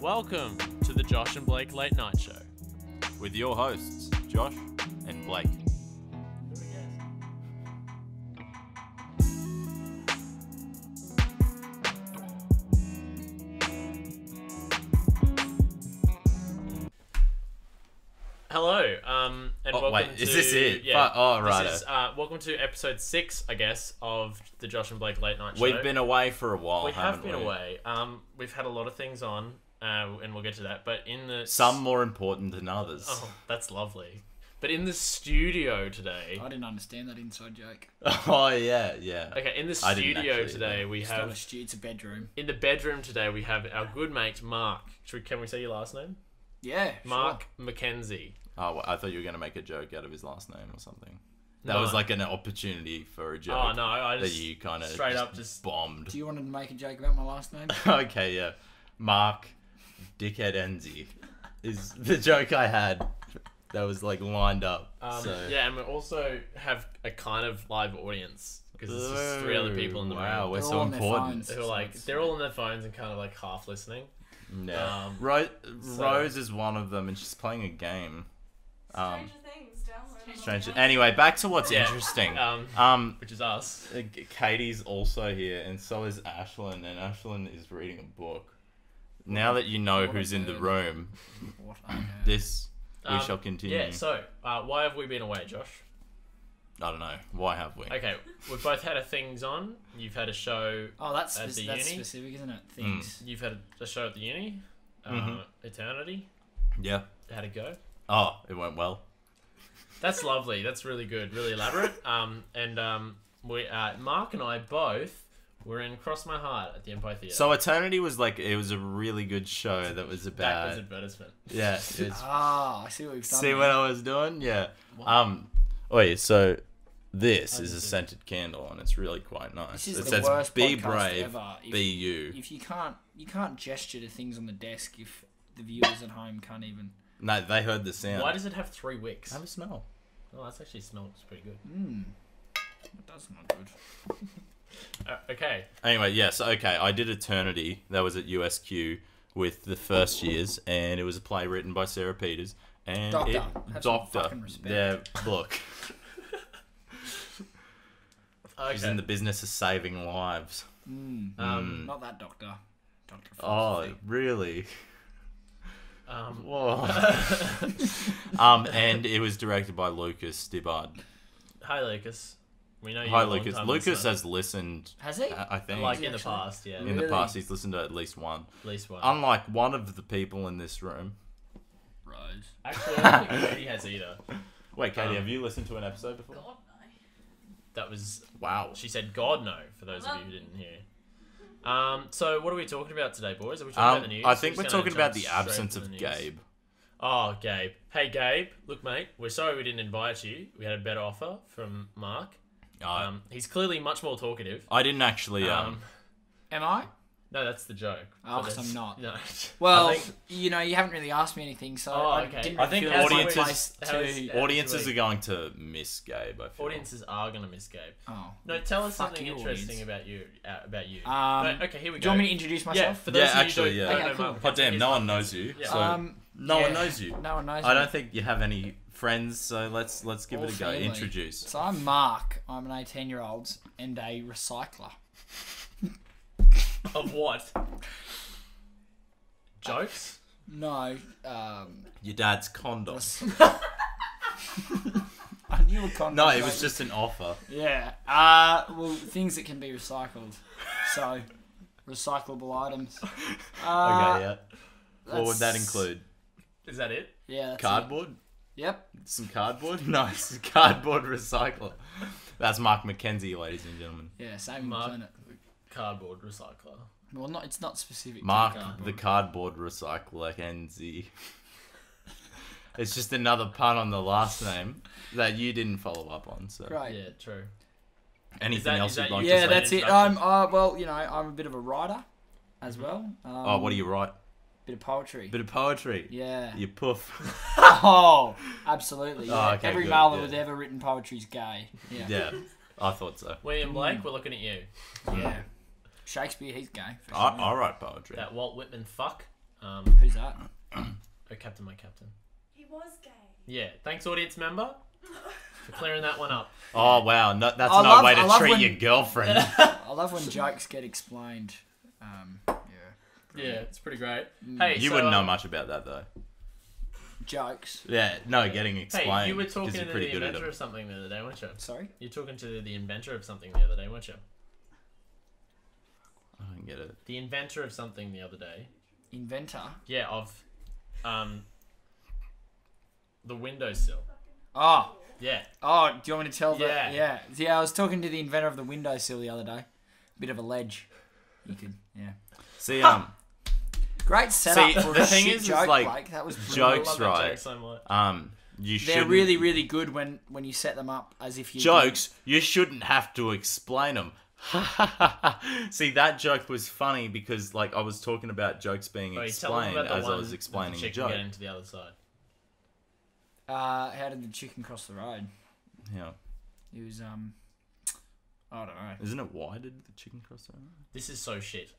Welcome to the Josh and Blake Late Night Show. With your hosts, Josh and Blake. Hello, and welcome wait, to... is this it? Yeah, right. This is, welcome to episode 6, I guess, of the Josh and Blake Late Night Show. We've been away for a while, We have haven't been we? away. We've had a lot of things on, and we'll get to that. But in the... Some more important than others. Oh, that's lovely. But in the studio today... I didn't understand that inside joke. Oh, yeah. Okay, in the I didn't studio actually, today, we It's have... not a studio, it's a bedroom. In the bedroom today, we have our good mate, Mark. Can we say your last name? Yeah, Mark Mackenzie. Oh, well, I thought you were going to make a joke out of his last name or something. That No. was like an opportunity for a joke. Oh, no, I that just... you kind of straight up just... bombed. Do you want to make a joke about my last name? Okay, yeah. Mark Dickhead Enzi is the joke I had that was like lined up. Yeah, and we also have a kind of live audience because it's just 3 other people in the Wow, room. we're They're so all on their important. phones. Who are like they're all on their phones and kind of like half listening. Yeah. So- Rose is one of them, and she's playing a game. Stranger Things, download. Strange. Anyway, back to what's Yeah. interesting. Which is us. Katie's also here, and so is Ashlyn, and Ashlyn is reading a book. Now that you know What a who's in the bird. room, What I heard. this we shall continue. Yeah. So why have we been away, Josh? I don't know. Why have we? Okay, we've both had things on. You've had a show. Oh, that's At the that's uni? specific, isn't it? Things. You've had a show at the uni. Eternity. Yeah. How'd it go? Oh, it went well. That's lovely. That's really good. Really elaborate. We Mark and I both were in Cross My Heart at the Empire Theatre. So Eternity was like, it was a really good show that was about. Backwards advertisement. Yeah. It's, Ah, I see what we've done. see there. what I was doing? Yeah. What? Wait, so this Oh, is a this is- scented candle, and it's really quite nice. This is It the says, worst "Be podcast brave, ever. If, be you." If you can't gesture to things on the desk if the viewers at home can't even. No, they heard the sound. Why does it have 3 wicks? Have a smell? Oh, that's actually smells pretty good. That does not good. Okay. Anyway, yes, okay. I did Eternity. That was at USQ with the first years, and it was a play written by Sarah Peters. And Doctor. it, Have some Doctor. fucking respect. Yeah, look, Okay. she's in the business of saving lives. Not that doctor. Doctor. Oh, really? um, Whoa. And it was directed by Lucas Stibbard. hi, Lucas. We know you. Hi, Lucas. Lucas has listened, Has he? I think, like in the Actually? past, yeah, in the Really? past. He's listened to at least one. at least one. Unlike one of the people in this room. Rose. Actually, I don't think Katie has either. Wait, Katie, have you listened to an episode before? God, no. That was. Wow. She said, "God no." For those of you who didn't hear. So what are we talking about today, boys? Are we talking about the news? I think We're we're just gonna talking about jump the straight absence to of the news? Gabe. Oh, Gabe. Hey, Gabe. Look, mate. We're sorry we didn't invite you. We had a better offer from Mark. He's clearly much more talkative. I didn't actually. Am I? No, that's the joke. Oh, But 'cause I'm that's- not. No. Well, I think- you know, you haven't really asked me anything, so Oh, I okay. didn't I think feel it's my audiences- place how is- to. audiences are going to miss Gabe. I feel. Audiences are gonna miss Gabe. Oh. No, tell us Fuck something you, interesting audience. about you. Um, No, okay, here we Do go. you want me to introduce Yeah, myself? for those Yeah, of you who actually, don't yeah. know Okay, cool. Mark, Oh damn! he's No Mark. one knows you. Yeah. So no one yeah, knows you. No one knows I me. don't think you have any friends. So let's give All it a go. family. Introduce. So I'm Mark. I'm an 18-year-old and a recycler. Of what? Jokes? No, Your dad's condom. I knew a condom. No, it was just an offer. Yeah. Well, things that can be recycled. So, recyclable items. Okay, yeah. What would that that's- include? Is that it? Yeah. That's Cardboard? It. Yep. Some cardboard? Nice. Cardboard recycler. That's Mark Mackenzie, ladies and gentlemen. Yeah. Saving Mark. the planet. Cardboard recycler. Well, not. It's not specific. Mark to cardboard. the cardboard recycler Kenzie. It's just another pun on the last name that you didn't follow up on. So Great. Yeah, true. anything Is else that you'd like you? to Yeah, say? that's it. Introduction. Well, you know, I'm a bit of a writer, as well. Oh, what do you write? Bit of poetry. Bit of poetry. Yeah. You poof. Oh, absolutely. Yeah. Oh, okay, Every good, male that yeah. was ever written poetry is gay. Yeah. Yeah, I thought so. William Blake, we're looking at you. Yeah. Shakespeare, he's gay. For I sure. write poetry. That Walt Whitman fuck. Who's that? Oh, Captain, my Captain. He was gay. Yeah, thanks, audience member, for clearing that one up. Oh wow, no, that's I no love- way I to love treat when- your girlfriend. I love when jokes get explained. Yeah. Yeah, it's pretty great. Hey, You so, wouldn't know much about that though. Jokes. Yeah, no, getting explained. Hey, you were 'cause talking you're to pretty the good at inventor it. of something the other day, weren't you? Sorry? You're talking to the inventor of something the other day, weren't you? I don't get it. The inventor of something the other day. Inventor. Yeah, of the windowsill. Oh. Yeah. Oh, do you want me to tell Yeah. Yeah, I was talking to the inventor of the windowsill the other day. Bit of a ledge. You could, yeah. See, Great setup See, for the a thing shit is, joke, like, Blake. That was brilliant. jokes, I love that right? joke so much. you They're shouldn't. really, really good when you set them up as if you Jokes, you shouldn't have to explain them. See, that joke was funny because, like, I was talking about jokes being Wait, tell them explained about the as I one was that explaining the the chick joke. Get into the other side. How did the chicken cross the road? Yeah, It was I don't know. isn't it why did the chicken cross the road? This is so shit.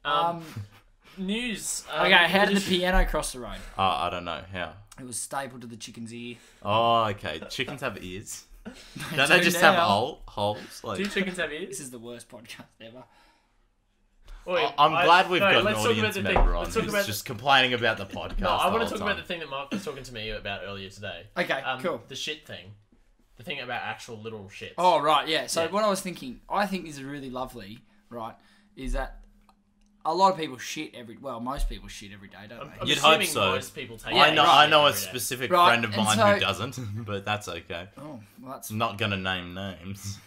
News. Okay, how did the piano cross the road? I don't know how. It was stapled to the chicken's ear. Oh, okay. Chickens have ears. Don't do they just have now. holes? Like, Do chickens have This ears? is the worst podcast ever. I'm glad we've got an let's talk about audience the member thing. on Let's talk who's about just complaining about the podcast. No, I want the to talk whole about the time. thing that Mark was talking to me about earlier today. Okay, cool. The shit thing. The thing about actual literal shits. Oh, right, yeah. So Yeah. what I was thinking, I think is really lovely, right, is that a lot of people shit most people shit every day, don't they? I'm You'd hope assuming so. most people take Yeah, it I every know a day. specific Right, friend of and mine so- who doesn't, but that's okay. Oh, well, that's... I'm not gonna name names.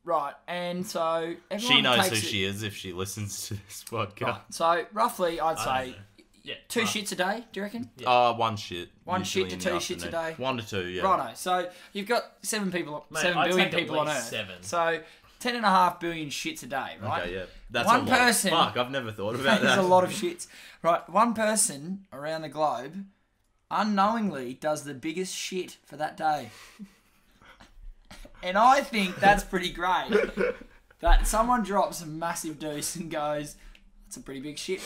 Right, and so... everyone She knows who takes it- she is if she listens to this podcast. Right, so, roughly, I'd I say don't know. Yeah. 2 right. shits a day, do you reckon? One shit. One usually shit in to the 2 shits a afternoon. day? 1 to 2, yeah. Righto, so you've got 7 billion Mate, I'd take at people on least Earth. 7. So 10.5 billion shits a day, right? Okay, yeah. That's One a lot. person- Fuck, I've never thought about There's that. a lot of shits. Right, one person around the globe unknowingly does the biggest shit for that day. And I think that's pretty great. That someone drops a massive deuce and goes, that's a pretty big shit.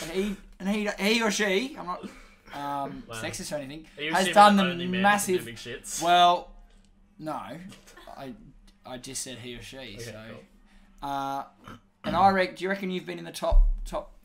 And he or she, I'm not sexist or anything, Are you has assuming done that the only men can do massive... big shits? Well, no. I just said he or she. Okay, so, cool. and do you reckon you've been in the top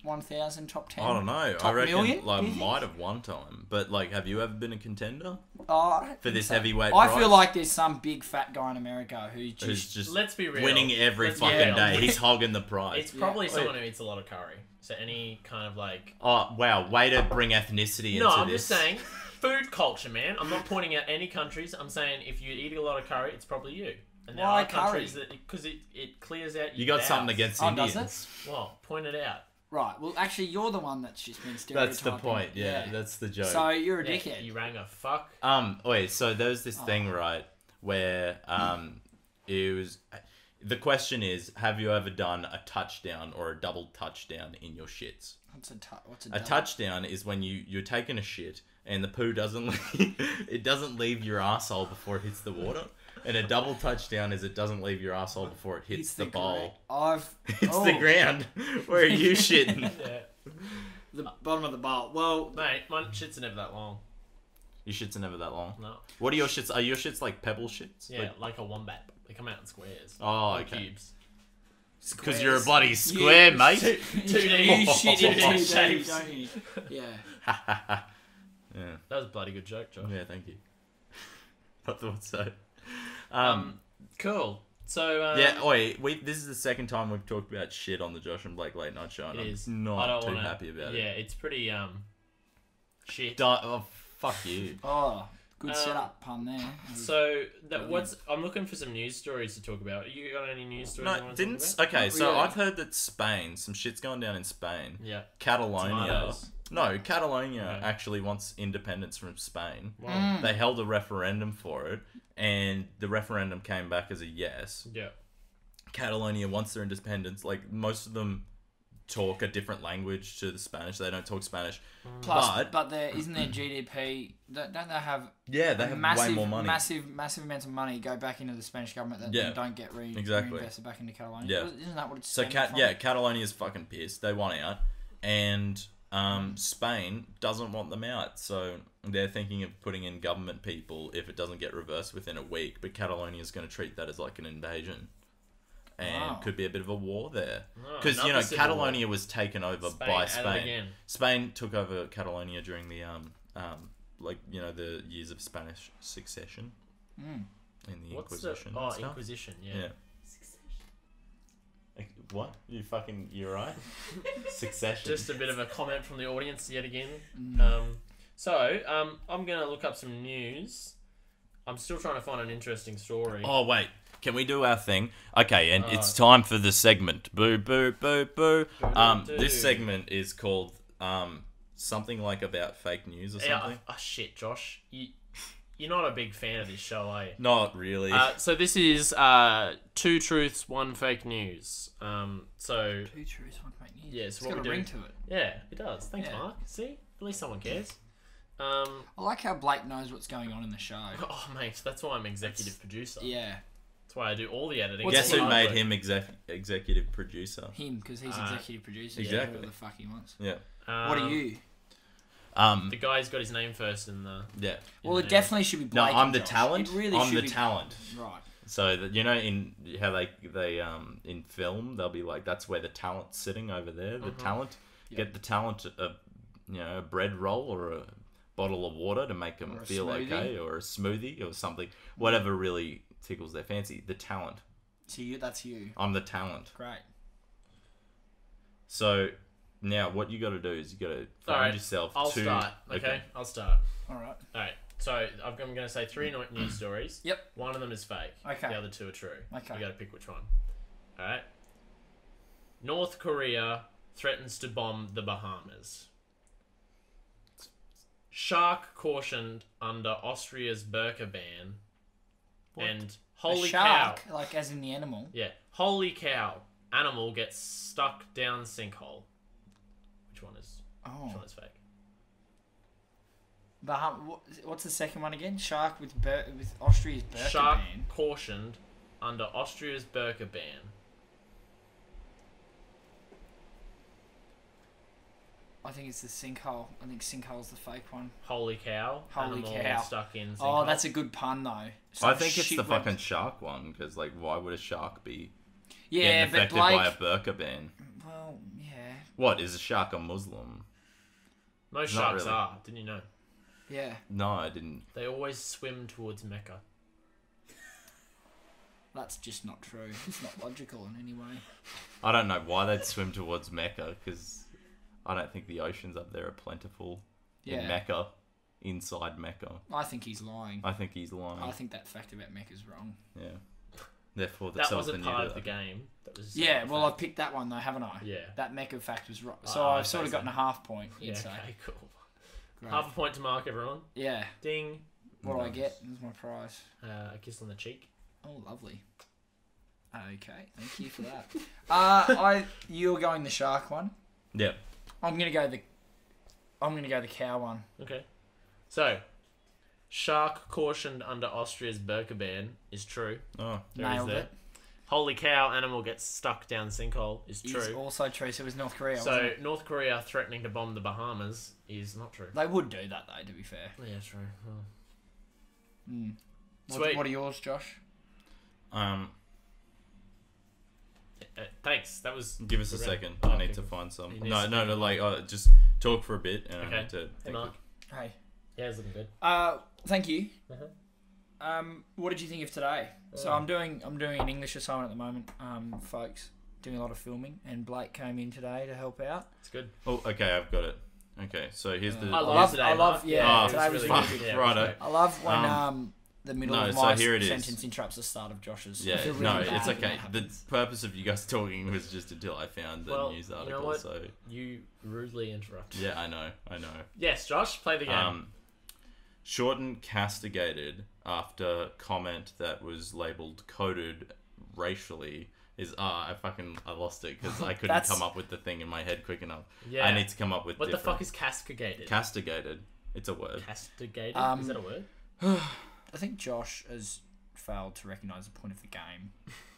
1,000, top 10? I don't know. Top I reckon million, like do you think? might have one time. But like have you ever been a contender? Oh, I don't For think this so. heavyweight I prize? feel like there's some big fat guy in America who's Who's just... just Let's be real. winning every Let's be fucking real. day. He's hogging the prize. It's probably Yeah. someone who eats a lot of curry. So any kind of like... Oh wow, way to bring ethnicity into No, I'm this. just saying food culture, man. I'm not pointing out any countries. I'm saying if you eat a lot of curry, it's probably you. And there Why are countries curry? that... Because it clears out your You got bowels. something against Oh, does Indians. Well, point it out. Right, well, actually, you're the one that's just been stereotyping. That's the point, yeah. That's the joke. So, you're a Yeah, dickhead. you rang a fuck. Wait, so there was this Oh. thing, right, where it was the question is, have you ever done a touchdown or a double touchdown in your shits? What's A double? touchdown is when you're taking a shit and the poo doesn't leave, it doesn't leave your asshole before it hits the water. And a double touchdown is it doesn't leave your asshole before it hits the bowl. It's It's the ground. Where are you shitting? Yeah. The bottom of the bowl. Well, Mate, my shits are never that long. Your shits are never that long. No. What are your shits? Are your shits like pebble shits? Yeah, Like- like a wombat. They come out in squares. Oh, Or okay. cubes. Because you're a bloody square, mate. Two You D. shit Two in D 2D, shapes. don't you? Yeah. Yeah. That was a bloody good joke, Josh. Yeah, thank you. I thought so. Cool. So Yeah, wait, this is the second time we've talked about shit on the Josh and Blake Late Night Show, and it I'm is. I not don't too wanna, happy about Yeah, it. it's pretty shit. Oh, fuck you. Oh, good setup pun there. So I'm looking for some news stories to talk about. You got any news stories? you No, want to didn't... talk about? Okay, Not so really. I've heard that Spain, some shit's going down in Spain. Yeah. Catalonia... Tomatoes. No, Catalonia Okay. actually wants independence from Spain. Wow. They held a referendum for it, and the referendum came back as a yes. Yeah. Catalonia wants their independence. Like, most of them talk a different language to the Spanish. They don't talk Spanish. Plus, but isn't their GDP? Don't they have? Yeah, they have massive, way more money. Massive amounts of money go back into the Spanish government that Yeah. then don't get Exactly. reinvested back into Catalonia. Yeah. Isn't that what it's? So, stemming from? Catalonia's fucking pissed. They want out. And Spain doesn't want them out, so they're thinking of putting in government people if it doesn't get reversed within a week. But Catalonia is going to treat that as like an invasion, and could be a bit of a war there because Catalonia was taken over by Spain. Spain took over Catalonia during the the years of Spanish succession in the Inquisition. Inquisition, yeah. What? You're right? Succession. Just a bit of a comment from the audience yet again. I'm going to look up some news. I'm still trying to find an interesting story. Oh, wait. Can we do our thing? Okay, and it's time for the segment. Boo, boo, boo, boo. This segment is called something like about fake news or something. Shit, Josh. You're not a big fan of this show, are you? Not really. So this is 2 truths, 1 fake news. 2 truths, 1 fake news. Yeah, so it's got a ring to it. Yeah, it does. Thanks, Mark. See? At least someone cares. I like how Blake knows what's going on in the show. Oh, mate, that's why I'm executive producer. Yeah. That's why I do all the editing. Guess who made him executive producer? Him, because he's executive producer. Exactly. Whatever the fuck he wants. Yeah. What are you? The guy's got his name first in the... Yeah. Well, it definitely should be Blake. No, I'm the Josh. talent. It really I'm should the be... talent. Right. So that in how they in film they'll be like, that's where the talent's sitting over there. The talent, get the talent a bread roll or a bottle of water to make them feel okay, or a smoothie or something, whatever really tickles their fancy. The talent. So that's you. I'm the talent. Great. So now what you got to do is you got to find yourself. I'll start. Okay, I'll start. All right. So I'm going to say 3 news stories. Yep. One of them is fake. Okay. The other 2 are true. Okay. You got to pick which one. All right. North Korea threatens to bomb the Bahamas. Shark cautioned under Austria's burqa ban. What? And holy a shark, cow. like as in the animal. Yeah. Holy cow. Animal gets stuck down sinkhole. Which one is fake? What's the second one again? Shark with Austria's burqa Shark ban. cautioned under Austria's burqa ban. I think it's the sinkhole. I think sinkhole's the fake one. Holy cow. Holy Animal cow. stuck in sinkhole. Oh, that's a good pun though. I think it's the fucking shark one, because like, why would a shark be getting affected by a burqa ban? Well, yeah. What, is a shark a Muslim? Most Not sharks really. are. Didn't you know? Yeah. No, I didn't. They always swim towards Mecca. That's just not true. It's not logical in any way. I don't know why they'd swim towards Mecca, because I don't think the oceans up there are plentiful in Mecca, inside Mecca. I think he's lying. I think he's lying. I think that fact about Mecca's wrong. Yeah. Therefore, that wasn't part of the game. That was well, I've picked that one though, haven't I? Yeah. That Mecca fact was wrong. So I've sort of gotten a half point. Yeah, You'd say. okay, cool. Great. Half a point to Mark, everyone. Yeah. Ding. What do I get? This is my prize. A kiss on the cheek. Oh, lovely. Okay, thank you for that. You're going the shark one. Yeah. I'm gonna go the cow one. Okay. So, shark cautioned under Austria's burqa ban is true. Oh, Nailed it. Holy cow, animal gets stuck down sinkhole is true. Is also true. So it was North Korea. So wasn't it? North Korea threatening to bomb the Bahamas is not true. They would do that though, to be fair. Yeah, true. Sweet. What are yours, Josh? Thanks. That was. Give us a second. Oh, I need okay, to cool. find some. You need No, some- like just talk for a bit, and I need to Hey, think. Mark. Hey. Yeah, it's looking good. Thank you. Uh-huh. What did you think of today? So I'm doing an English assignment at the moment, folks. Doing a lot of filming, and Blake came in today to help out. It's good. Oh, okay, I've got it. Okay, so here's the. I love today, Mark. Yeah, Oh, today was really really good. good. Yeah, righto. it was great. I love when the middle no, of so my here it is. sentence interrupts the start of Josh's. I Yeah, feel really no, bad it's when okay. that The happens. purpose of you guys talking was just until I found the news article. You know what? So You rudely interrupted. yeah, I know. Yes, Josh, play the game. Shorten castigated after comment that was labeled coded racially is I lost it because I couldn't come up with the thing in my head quick enough. Yeah. I need to come up with What the different. fuck is castigated? Castigated? It's a word. Castigated? Is that a word? I think Josh has failed to recognise the point of the game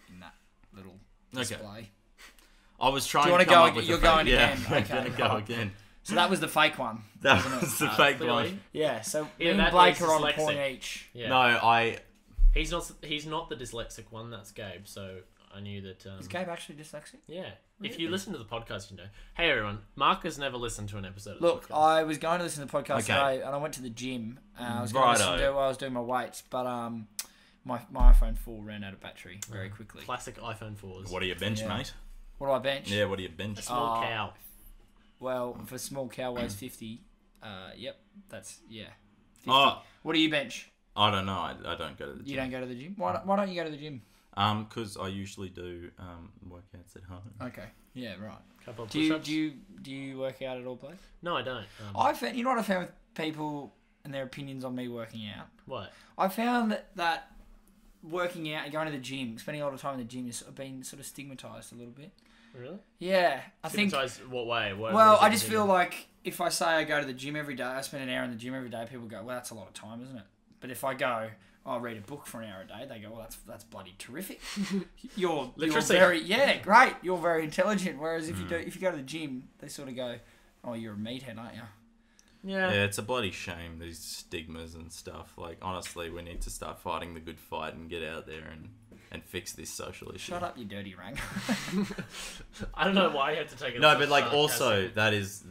in that little display. I was trying Do you to wanna come go up ag- with you're a going yeah, again? I'm Okay, gonna go right. again. So that was the fake one. That wasn't was it? the fake Clearly. one. Yeah, so me Either and that or Blake he's are on a dyslexic. point each. Yeah. No, He's not the dyslexic one. That's Gabe. So I knew that. Is Gabe actually dyslexic? Yeah. If Really? you listen to the podcast, you know. Hey everyone, Mark has never listened to an episode of Look, the podcast. I was going to listen to the podcast Okay. today, and I went to the gym. I was going to listen to Righto. it while I was doing my weights, but my iPhone 4 ran out of battery very quickly. Classic iPhone 4s. what do you bench, Yeah. mate? What do I bench? Yeah, what do you bench? A small Oh. cow. Well, if a small cow weighs 50, yep, that's, yeah. 50. Oh, What do you bench? I don't know. I don't go to the You gym. don't go to the gym? Why don't you go to the gym? Because I usually do workouts at home. Okay. Yeah, right. Couple of Do you push-ups. do you work out at all, Blake? No, I don't. I found, you know what I found with people and their opinions on me working out? What? I found that working out and going to the gym, spending a lot of time in the gym, has sort of been sort of stigmatised a little bit. Really? Yeah, I think. Stigmatised what way? Well, I just feel like if I say I go to the gym every day, I spend an hour in the gym every day, people go, well, that's a lot of time, isn't it? But if I go, I'll read a book for an hour a day, they go, well, that's bloody terrific. You're Literacy. very, yeah, great. You're very intelligent. Whereas if you go to the gym, they sort of go, oh, you're a meathead, aren't you? Yeah. Yeah, it's a bloody shame, these stigmas and stuff. Like, honestly, we need to start fighting the good fight and get out there and fix this social issue. Shut up, you dirty rank. I don't know why you have to take it. No, so but like sarcastic. also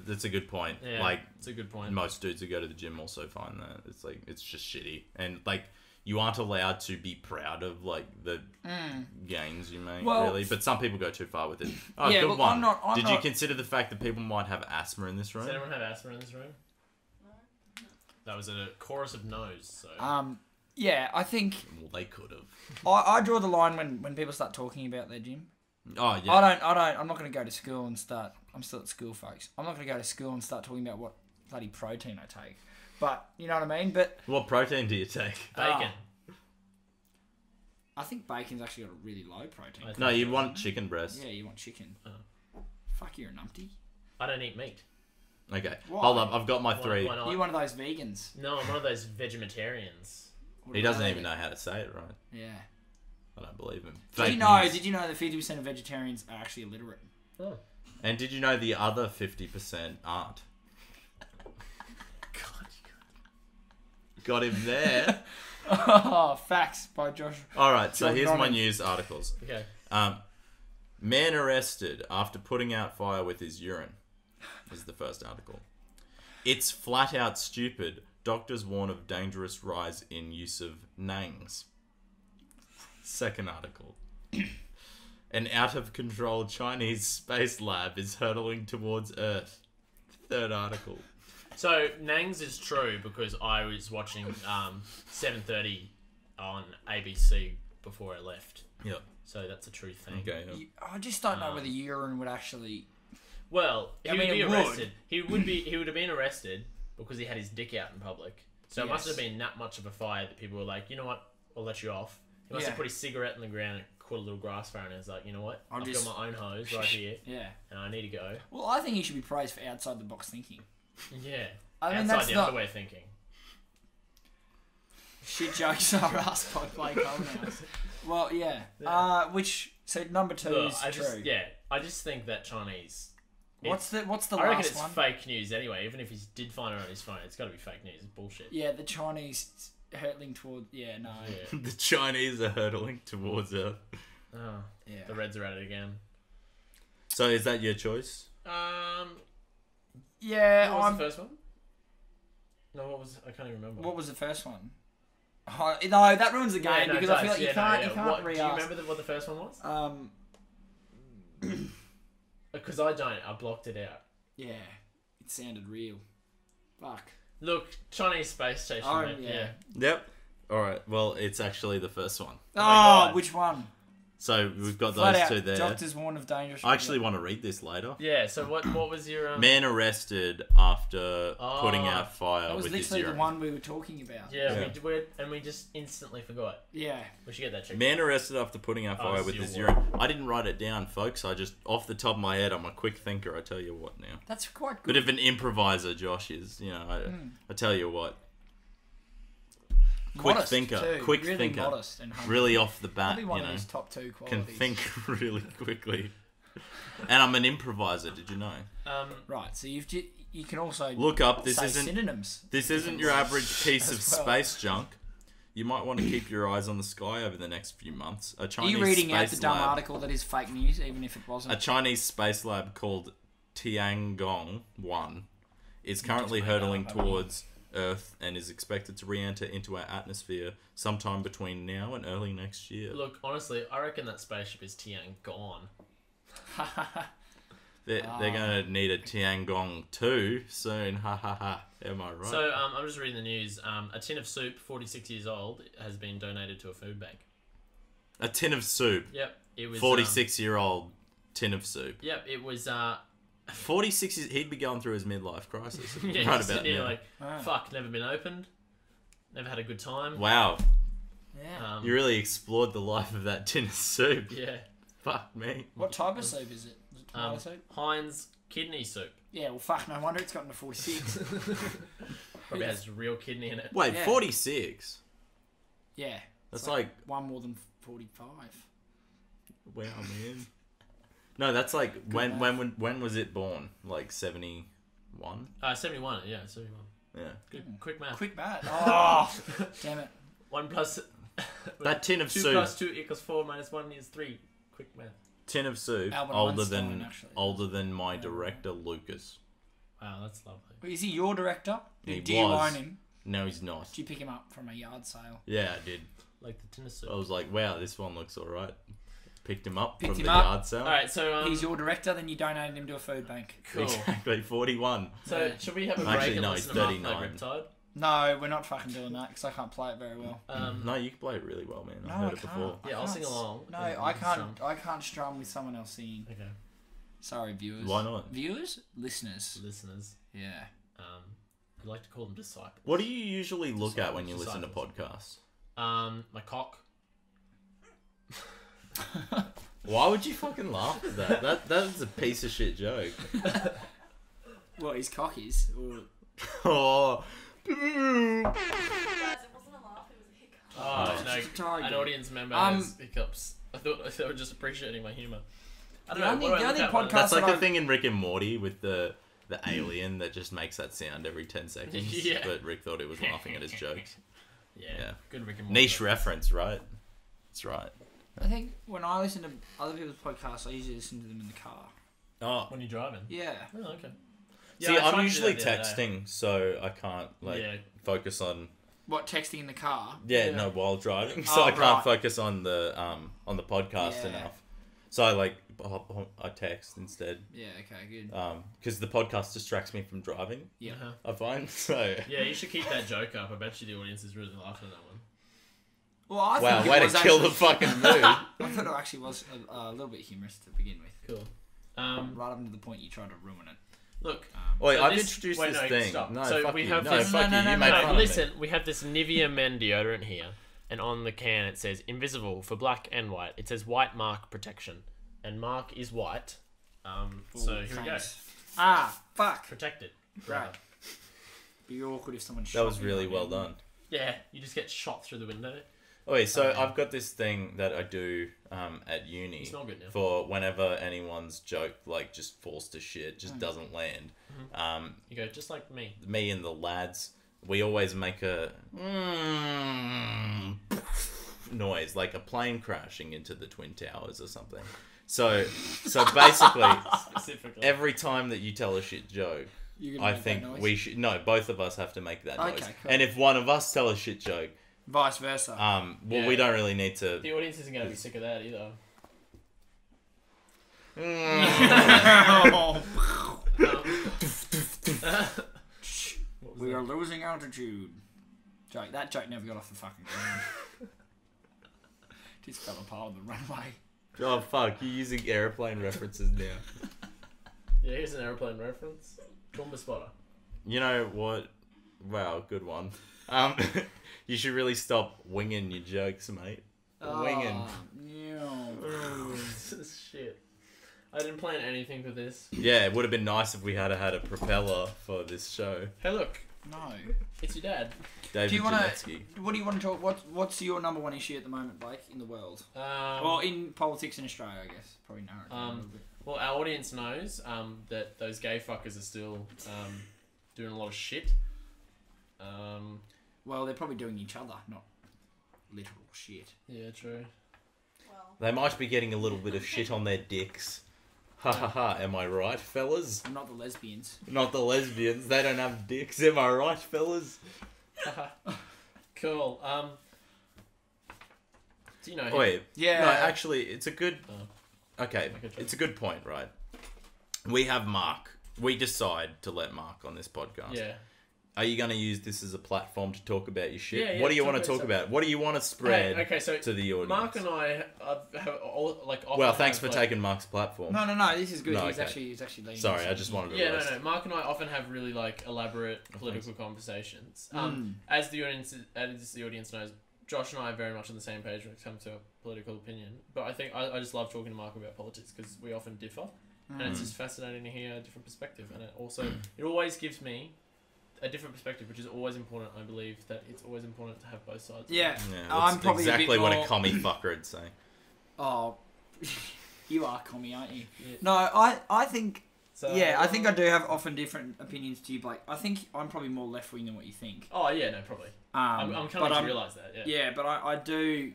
that's a good point. Yeah, Like it's a good point. most dudes who go to the gym also find that it's like it's just shitty, and like you aren't allowed to be proud of like the gains you make, Well, really. But some people go too far with it. Oh, Yeah, good look, one. I'm Did you not- consider the fact that people might have asthma in this room? Does anyone have asthma in this room? No. That was a chorus of no's. So Yeah, I think Well, they could have. I draw the line when people start talking about their gym. Oh yeah. I'm not going to go to school and start. I'm still at school, folks. I'm not going to go to school and start talking about what bloody protein I take. But you know what I mean. But What protein do you take? bacon. I think bacon's actually got a really low protein. I No, you want chicken breast. Yeah, you want chicken. Oh. Fuck, you're a numpty. I don't eat meat. Okay, Why? hold up. I've got my Why- three. why not? You're one of those vegans. No, I'm one of those vegetarians. What He about doesn't that? even know how to say it right. Yeah. I don't believe him. Did Fake you know? news. Did you know that 50% of vegetarians are actually illiterate? Oh. And did you know the other 50% aren't? God. Got him there. Oh, facts by Josh. All right, so John here's my Donnan. news articles. Okay. Man arrested after putting out fire with his urine. This is the first article. It's flat out stupid. Doctors warn of dangerous rise in use of nangs. Second article. An out of control Chinese space lab is hurtling towards Earth. Third article. So Nangs is true because I was watching 7:30 on ABC before I left. Yep. So that's a true thing. Okay. Yep. I just don't know whether urine would actually. Well, he I would mean, be it would. arrested. He would have been arrested because he had his dick out in public. So it must Yes. have been that much of a fire that people were like, you know what, I'll let you off. He must Yeah. have put his cigarette in the ground and caught a little grass fire and was like, you know what, I'll I've just- got my own hose right here Yeah. and I need to go. Well, I think he should be praised for outside the box thinking. Yeah. I mean, Outside that's the not underwear thinking. shit jokes are asked by Blake Holmhouse. Well, yeah. Which so number 2 Look, is I true. just think that Chinese. What's the I reckon last it's one? fake news anyway. Even if he did find it on his phone, it's got to be fake news. It's bullshit. Yeah, the Chinese hurtling toward. Yeah, no. Yeah. The Chinese are hurtling towards Earth. Oh, Yeah. the Reds are at it again. So is that your choice? Yeah, What was I'm. the first one? No, what was? I can't even remember. What was the first one? Oh, no, that ruins the game Yeah, no, it because I feel does. like you Yeah, no, can't. yeah. You can't What, do you re-ask. remember what the first one was? Because I don't. I blocked it out. Yeah, it sounded real. Fuck. Look, Chinese space station. Oh, mate. yeah. Yep. All right. Well, it's actually the first one. Oh, God. which one? So we've got Flat those out, two there. Doctors warn of dangerous. I actually want to read this later. Yeah. So what was your? Man arrested after putting out fire That was with his literally the urine. one we were talking about. Yeah, Yeah. we just instantly forgot. Yeah. We should get that checked. Man arrested after putting out Oh, fire this with is his your urine. I didn't write it down, folks. I just, off the top of my head, I'm a quick thinker. I tell you what now. That's quite good. Bit of an improviser, Josh is. You know, I tell you what. Quick Modest, thinker. too. Quick really thinker. Modest and humble. Really off the bat, Probably you one know. of his top 2 Can qualities. think really quickly. And I'm an improviser. Did you know? Right. So you can also Look up. This say isn't synonyms. This isn't your average piece of As well. space junk. You might want to keep your eyes on the sky over the next few months. A Are Chinese you reading out space the dumb lab, article that is fake news, even if it a wasn't? Chinese space lab called Tiangong 1 is currently just made that hurtling up, haven't you? towards Earth and is expected to re-enter into our atmosphere sometime between now and early next year. Look, honestly, I reckon that spaceship is Tiangong. They're going to need a Tiangong 2 soon. Ha ha ha. Am I right? So, I'm just reading the news. A tin of soup, 46 years old, has been donated to a food bank. A tin of soup. Yep, it was 46-year-old tin of soup. Yep, it was. 46 is, he'd be going through his midlife crisis. Yeah, right he's about sitting here now. like, fuck, never been opened, never had a good time. Wow. Yeah. You really explored the life of that tin of soup. Yeah. Fuck me. What type of soup is it? Is it tomato soup? Heinz kidney soup. Yeah, well, fuck, no wonder it's gotten to 46. Probably has real kidney in it. Wait, Yeah. 46? Yeah. That's It's like... one more than 45. Wow, man. No, that's like... When was it born? Like 71? 71, yeah, 71. Yeah. Good, quick math. Quick math. Oh, damn it. 1 plus... That tin of 2 soup... plus 2 equals 4 minus 1 is 3. Quick math. Tin of soup, Albert older Einstein, actually. than my director, Lucas. Wow, that's lovely. Wait, is he your director? He Do you was. own him? No, he's not. Did you pick him up from a yard sale? Yeah, I did. Like the tin of soup. I was like, wow, this one looks alright. Picked him up Picked from him the up. yard sale. Alright, so... He's your director, then you donated him to a food bank. Cool. Exactly, 41. So, Yeah. should we have a break Actually, and no, listen he's to Mark play 39. Riptide? No, we're not fucking doing that because I can't play it very well. No, you can play it really well, man. No, I heard I it before. can't. Yeah, I'll sing along. No, And I you can't. strum. I can't strum with someone else singing. Okay. Sorry, viewers. Why not? Viewers, listeners. Listeners. Yeah. I'd like to call them disciples. What do you usually look at when you listen to Disciples. podcasts? My cock. Why would you fucking laugh at that? That's a piece of shit joke. What his cock is? Or... Oh. Guys, it wasn't a laugh, it was a hiccup. Oh, no. just a tiger. An audience member has hiccups. I thought they were just appreciating my humour. I don't The know. only- what do the I look only at when- podcast- That's like that the I- thing in Rick and Morty with the alien that just makes that sound every 10 seconds. Yeah. But Rick thought it was laughing at his jokes. Yeah. Yeah. Good Rick and Morty. Niche reference, right? That's right. I think when I listen to other people's podcasts, I usually listen to them in the car. Oh. When you're driving. Yeah. Oh, okay. See, I tried I'm to do usually that the other day. texting, so I can't Yeah. focus on. What, texting in the car? Yeah, Yeah. no, while driving, so Oh, I can't right. focus on the podcast Yeah. enough. So I text instead, Yeah. Okay. Good. because the podcast distracts me from driving. Yeah. Uh-huh. I find so. Yeah, you should keep that joke up. I bet you the audience is really laughing at that one. Well, I Wow, think it way to was kill the actually- fucking mood. I thought it actually was a little bit humorous to begin with. Cool. Right up to the point you tried to ruin it. Look. Wait, so I've this- introduced wait, this no, thing. stop. No, So fuck we you. have No, this- fuck No, you. no, You no, made no, fun of me. Listen, we have this Nivea Men deodorant here, and on the can it says invisible for black and white. It says white mark protection, and mark is white. So here we go. Ah, fuck. Protect it. Right. Be awkward if someone shot That was me really right well now. done. Yeah, you just get shot through the window. Okay, so Okay. I've got this thing that I do at uni You smell good now. for whenever anyone's joke just falls to shit, just doesn't land. You go just like me. Me and the lads, we always make a noise like a plane crashing into the Twin Towers or something. So basically, Specifically. every time that you tell a shit joke, You're gonna I make think that noise? we should. No, both of us have to make that Okay, noise. cool. And if one of us tell a shit joke, Vice versa. well, Yeah. we don't really need to. The audience isn't going to be sick of that either. What was We that? are losing altitude. Joke. That joke never got off the fucking ground. Just fell apart on the runway. Oh fuck! You're using airplane references now. Yeah, here's an airplane reference. Toowoomba spotter. You know what? Wow, good one. You should really stop winging your jokes, mate. Winging. No. This is shit. I didn't plan anything for this. Yeah, it would have been nice if we had had a propeller for this show. Hey, look. No. It's your dad. David Do you want Janetsky. to? What do you want to talk? What's your number one issue at the moment, Blake, in the world? Um, Well, in politics in Australia, I guess. Probably narrow it down a little bit. Well, our audience knows that those gay fuckers are still doing a lot of shit. Well, they're probably doing each other, not literal shit. Yeah, true. Well, They might be getting a little bit of shit on their dicks. Ha ha ha, am I right, fellas? Not the lesbians. Not the lesbians, they don't have dicks, am I right, fellas? Cool. Do you know him? Wait, Yeah. no, actually, it's a good... Oh. Okay, Okay, it's a good point, right? We have Mark. We decide to let Mark on this podcast. Yeah. Are you going to use this as a platform to talk about your shit? Yeah, yeah, what do you talk want to about talk stuff. about? What do you want to spread Hey, okay, so to the audience? Mark and I have all, like often Well, thanks have, for taking Mark's platform. No, this is good. No, he's okay. actually leaning. Sorry, I just wanted to Yeah, roast. no. Mark and I often have really like elaborate political conversations. Mm. As the audience knows, Josh and I are very much on the same page when it comes to political opinion. But I think I just love talking to Mark about politics because we often differ, and it's just fascinating to hear a different perspective. And it also it always gives me a different perspective, which is always important. I believe that it's always important to have both sides. Yeah. Yeah, I'm that's probably exactly a bit what more... a commie fucker would say. Oh, you are commie, aren't you? Yeah. No, I think... So, Yeah, I think I do have often different opinions to you, Blake. I think I'm probably more left-wing than what you think. Oh yeah, no, probably. I'm coming to realise that. Yeah. Yeah, but I do...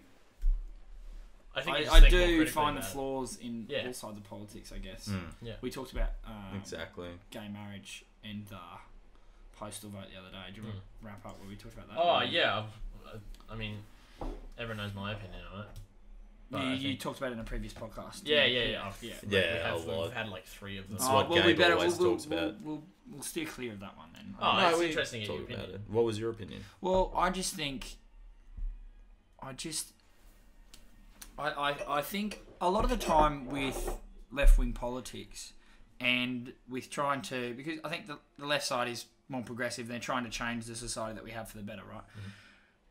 I think you just I think more do critically find the about it. flaws in Yeah. all sides of politics, I guess. Mm, Yeah. We talked about exactly. gay marriage and the postal vote the other day. Do you want to wrap up where we talked about that? Oh yeah. I mean, everyone knows my opinion on it. But I You think- talked about it in a previous podcast. Yeah. Yeah. Yeah, a lot. We've had like 3 of them. That's what Gabe always talks about. We'll steer clear of that one then. Oh, No, it's we interesting in talk your about opinion. it. What was your opinion? Well, I just think. I think a lot of the time with left wing politics and with trying to, because I think the left side is more progressive, they're trying to change the society that we have for the better, right? Mm-hmm.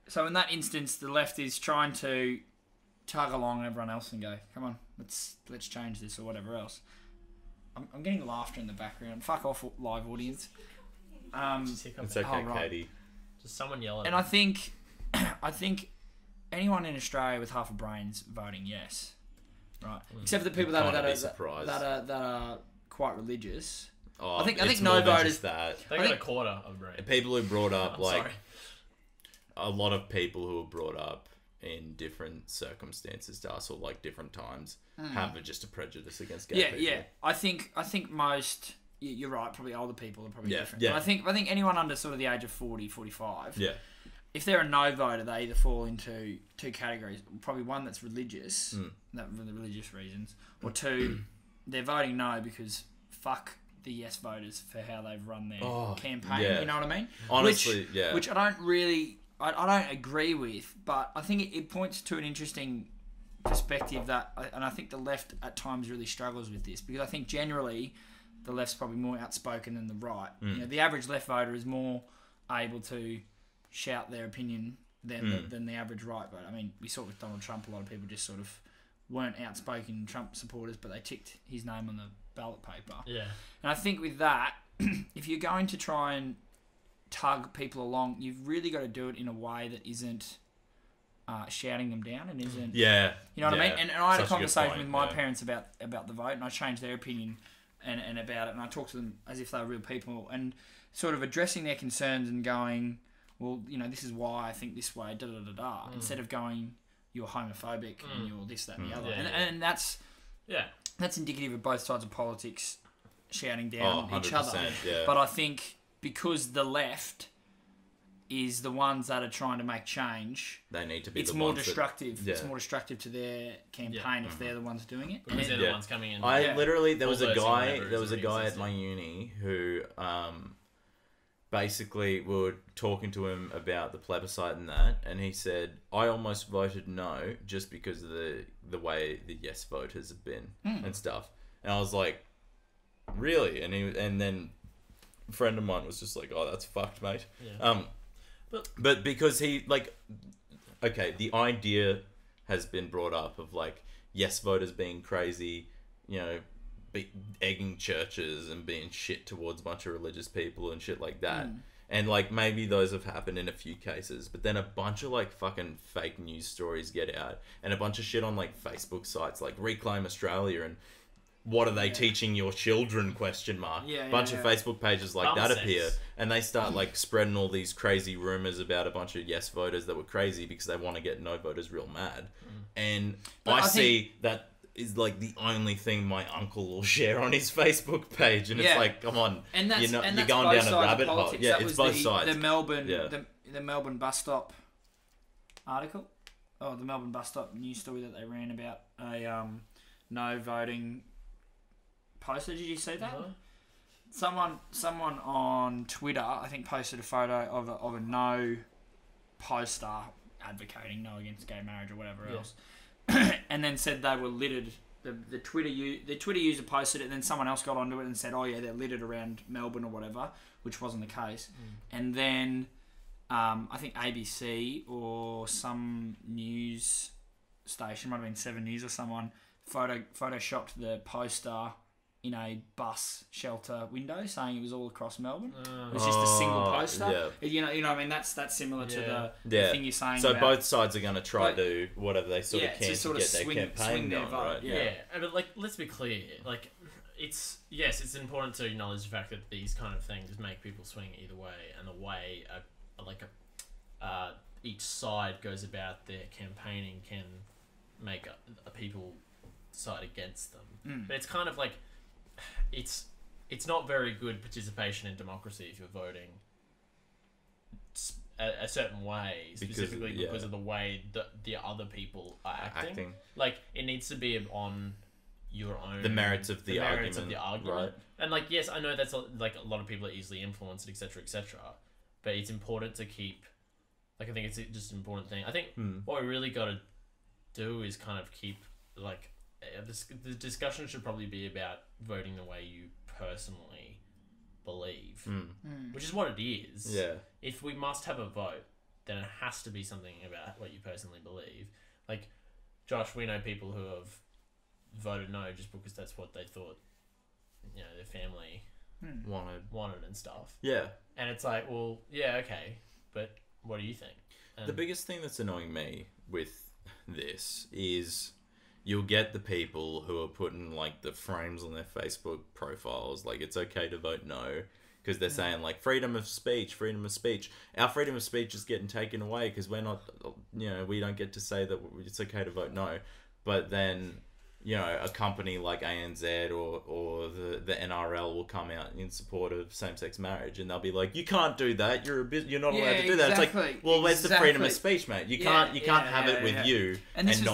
So in that instance, the left is trying to tug along everyone else and go, come on, let's change this or whatever else. I'm getting laughter in the background. Fuck off, live audience. Just hiccup. It's okay, Oh, right. Katie. Just someone yelling. And I think anyone in Australia with half a brain's voting yes, right? Except for the people that Kinda be are surprised. that are quite religious. Oh, I think it's no more than voters- just that. They I got think- a quarter of brain. People who brought up I'm like sorry. a lot of people who were brought up in different circumstances to us or like different times have just a prejudice against gay people. Yeah. I think most. You're right. Probably older people are probably Yeah, different. yeah. But I think anyone under sort of the age of 40, 45. Yeah. If they're a no voter, they either fall into 2 categories. Probably one that's religious, that for the religious reasons, or 2, they're voting no because fuck the yes voters for how they've run their campaign. yeah. You know what I mean? Honestly, yeah. Which I don't really, I don't agree with, but I think it points to an interesting perspective and I think the left at times really struggles with this because I think generally the left's probably more outspoken than the right. You know, the average left voter is more able to shout their opinion than the average right voter. I mean, we saw with Donald Trump, a lot of people just sort of weren't outspoken Trump supporters, but they ticked his name on the ballot paper. Yeah. And I think with that, if you're going to try and tug people along, you've really got to do it in a way that isn't shouting them down and isn't... Yeah. You know what I mean? And I had a Such good conversation point, with my yeah. parents about the vote, and I changed their opinion and about it, and I talked to them as if they were real people, and sort of addressing their concerns and going, well, you know, this is why I think this way, da-da-da-da, instead of going, you're homophobic and you're this, that, and the other. Yeah, And that's Yeah. indicative of both sides of politics shouting down each 100%, other. yeah. But I think because the left is the ones that are trying to make change, They need to be it's the more ones that- destructive. It's yeah. more destructive to their campaign if they're the ones doing it. Because they're And the Yeah. ones coming in. I Yeah. literally there was a Bulldozing guy whatever there is was a already guy at existing. my uni who basically we were talking to him about the plebiscite and that, and he said I almost voted no just because of the way the yes voters have been and stuff, and I was like, really? And then a friend of mine was just like, oh, that's fucked, mate. Yeah. But because he like, okay, the idea has been brought up of like yes voters being crazy, you know, egging churches and being shit towards a bunch of religious people and shit like that. And like maybe those have happened in a few cases, but then a bunch of like fucking fake news stories get out and a bunch of shit on like Facebook sites like Reclaim Australia and what are they teaching your children? Question mark. Yeah, Bunch of Facebook pages like that Nonsense. appear, and they start like spreading all these crazy rumors about a bunch of yes voters that were crazy because they want to get no voters real mad. And But I see that is like the only thing my uncle will share on his Facebook page, and it's like, come on, and that's, you're and that's going both down a sides of rabbit hole. politics. Yeah, That it's was both sides. The Melbourne, Yeah. the Melbourne bus stop article. Oh, the Melbourne bus stop news story that they ran about a no voting poster. Did you see that? No. Someone on Twitter, I think, posted a photo of a no poster advocating no against gay marriage or whatever else, and then said they were littered. The Twitter user posted it, and then someone else got onto it and said, "Oh yeah, they're littered around Melbourne or whatever," which wasn't the case. And then I think ABC or some news station, might have been 7 News or someone, photoshopped the poster in a bus shelter window, saying it was all across Melbourne. It was just a single poster. Yeah. You know what I mean? That's similar to the thing you're saying. So about, both sides are going to try to do whatever they sort of can to sort of get their campaign swing their going, vote, right? Yeah, but like, let's be clear. Like, it's important to acknowledge the fact that these kind of things make people swing either way, and the way each side goes about their campaigning can make a people side against them. But it's kind of like it's not very good participation in democracy if you're voting a certain way, specifically because of the way that the other people are acting. Like, it needs to be on your own, the merits of the argument, right? And like, yes, I know that's like a lot of people are easily influenced, etc., etc. But it's important to keep. Like, I think it's just an important thing. I think what we really got to do is kind of keep like the discussion should probably be about voting the way you personally believe, which is what it is. Yeah. If we must have a vote, then it has to be something about what you personally believe. Like, Josh, we know people who have voted no just because that's what they thought, you know, their family wanted and stuff. Yeah. And it's like, well, yeah, okay, but what do you think? The biggest thing that's annoying me with this is you'll get the people who are putting like the frames on their Facebook profiles, like it's okay to vote no, because they're saying like freedom of speech. Our freedom of speech is getting taken away because we're not, you know, we don't get to say that it's okay to vote no. But then, you know, a company like ANZ or the NRL will come out in support of same-sex marriage, and they'll be like, "You can't do that. You're not allowed to do that." It's like, well, where's the freedom of speech, mate? You can't have it with you. And this was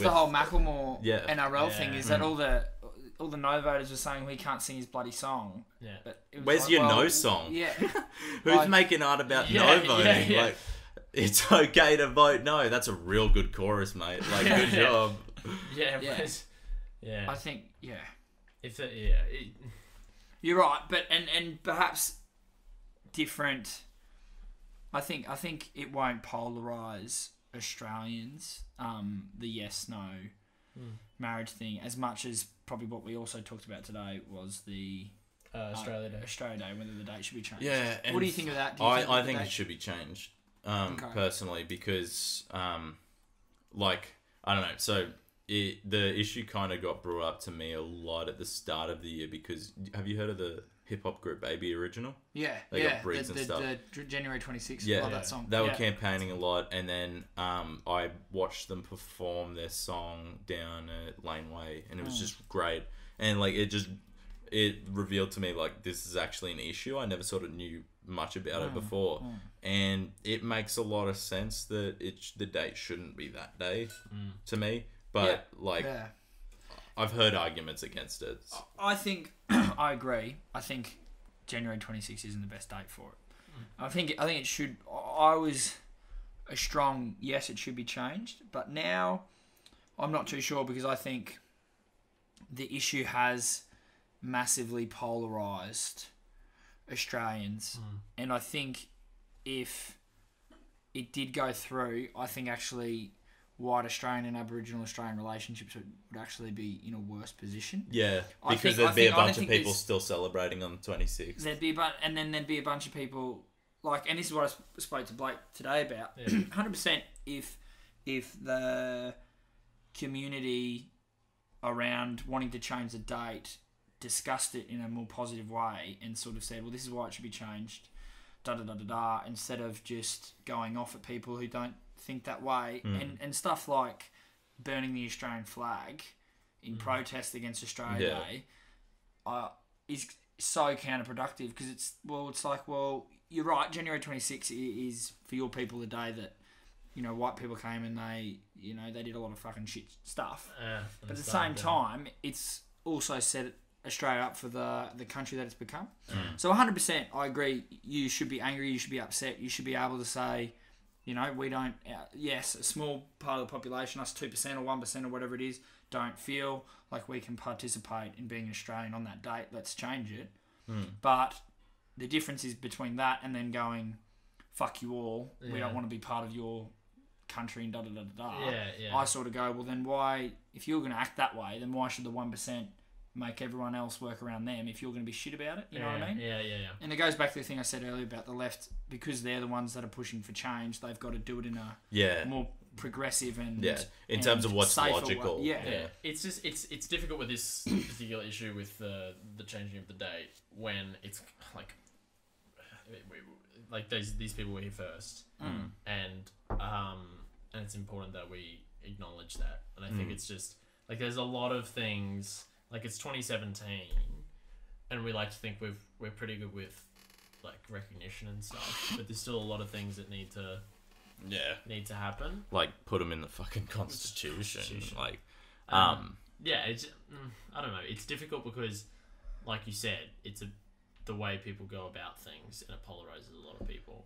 the whole Macklemore NRL thing. Is that all the no voters were saying he can't sing his bloody song? Yeah. But it was where's like, your no song? Yeah. Who's making art about no voting? Yeah. Like, it's okay to vote no. That's a real good chorus, mate. Like, good job. Yeah. I think If you're right, but and perhaps different. I think it won't polarize Australians. The yes no marriage thing as much as probably what we also talked about today was the Australia Day. whether the date should be changed. Yeah. What do you think of that? I think it should be changed. Personally, because like, I don't know. So the issue kind of got brought up to me a lot at the start of the year because have you heard of the hip hop group Baby Original? Yeah, they got Briggs and stuff. The January 26th. Yeah, that song. They were campaigning a lot, and then I watched them perform their song down at Laneway, and it was just great. And like it revealed to me like this is actually an issue. I never sort of knew much about it before, and it makes a lot of sense that the date shouldn't be that day to me. But I've heard arguments against it. I think I agree. I think January 26th isn't the best date for it. I think it should. I was a strong yes, it should be changed, but now I'm not too sure because I think the issue has massively polarized Australians, and I think if it did go through, I think actually white Australian and Aboriginal Australian relationships would actually be in a worse position. Yeah, because there'd be a bunch of people still celebrating on the 26th. There'd be and then there'd be a bunch of people like, and this is what I spoke to Blake today about. 100% if the community around wanting to change the date discussed it in a more positive way and sort of said, well, this is why it should be changed, da-da-da-da-da, instead of just going off at people who don't think that way. And stuff like burning the Australian flag in protest against Australia Day is so counterproductive because it's like, well, you're right, January 26th is for your people the day that, you know, white people came and they did a lot of fucking shit stuff. But at the same time, it's also set Australia up for the country that it's become. So 100%, I agree. You should be angry. You should be upset. You should be able to say, you know, we don't. Yes, a small part of the population, us 2% or 1% or whatever it is, don't feel like we can participate in being Australian on that date. Let's change it. But the difference is between that and then going, fuck you all. We don't want to be part of your country and da-da-da-da-da. I sort of go, well, then why, if you're going to act that way, then why should the 1% make everyone else work around them if you're going to be shit about it? You know what I mean? Yeah. And it goes back to the thing I said earlier about the left, because they're the ones that are pushing for change, they've got to do it in a more progressive and in terms of what's logical. It's just it's difficult with this particular issue with the changing of the date when it's like these people were here first, and it's important that we acknowledge that. And I think it's just like there's a lot of things, like it's 2017, and we like to think we're pretty good with like recognition and stuff, but there's still a lot of things that need to happen. Like put them in the fucking constitution. Like, it's I don't know. It's difficult because, like you said, it's the way people go about things, and it polarizes a lot of people.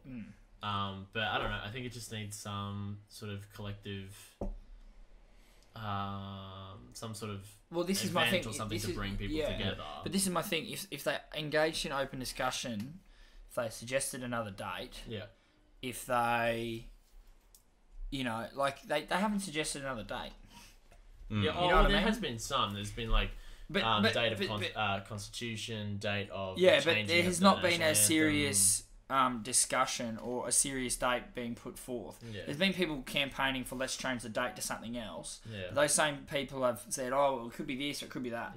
But I don't know. I think it just needs some sort of collective, some sort of this is my thing, or something to bring people together. But this is my thing. If they engaged in open discussion, if they suggested another date, if they, you know, like they haven't suggested another date. Yeah, you know what there I mean? has been some. There's been like date of constitution, date of but there has not been a serious discussion or a serious date being put forth. There's been people campaigning for let's change the date to something else. Those same people have said, oh, well, it could be this or it could be that.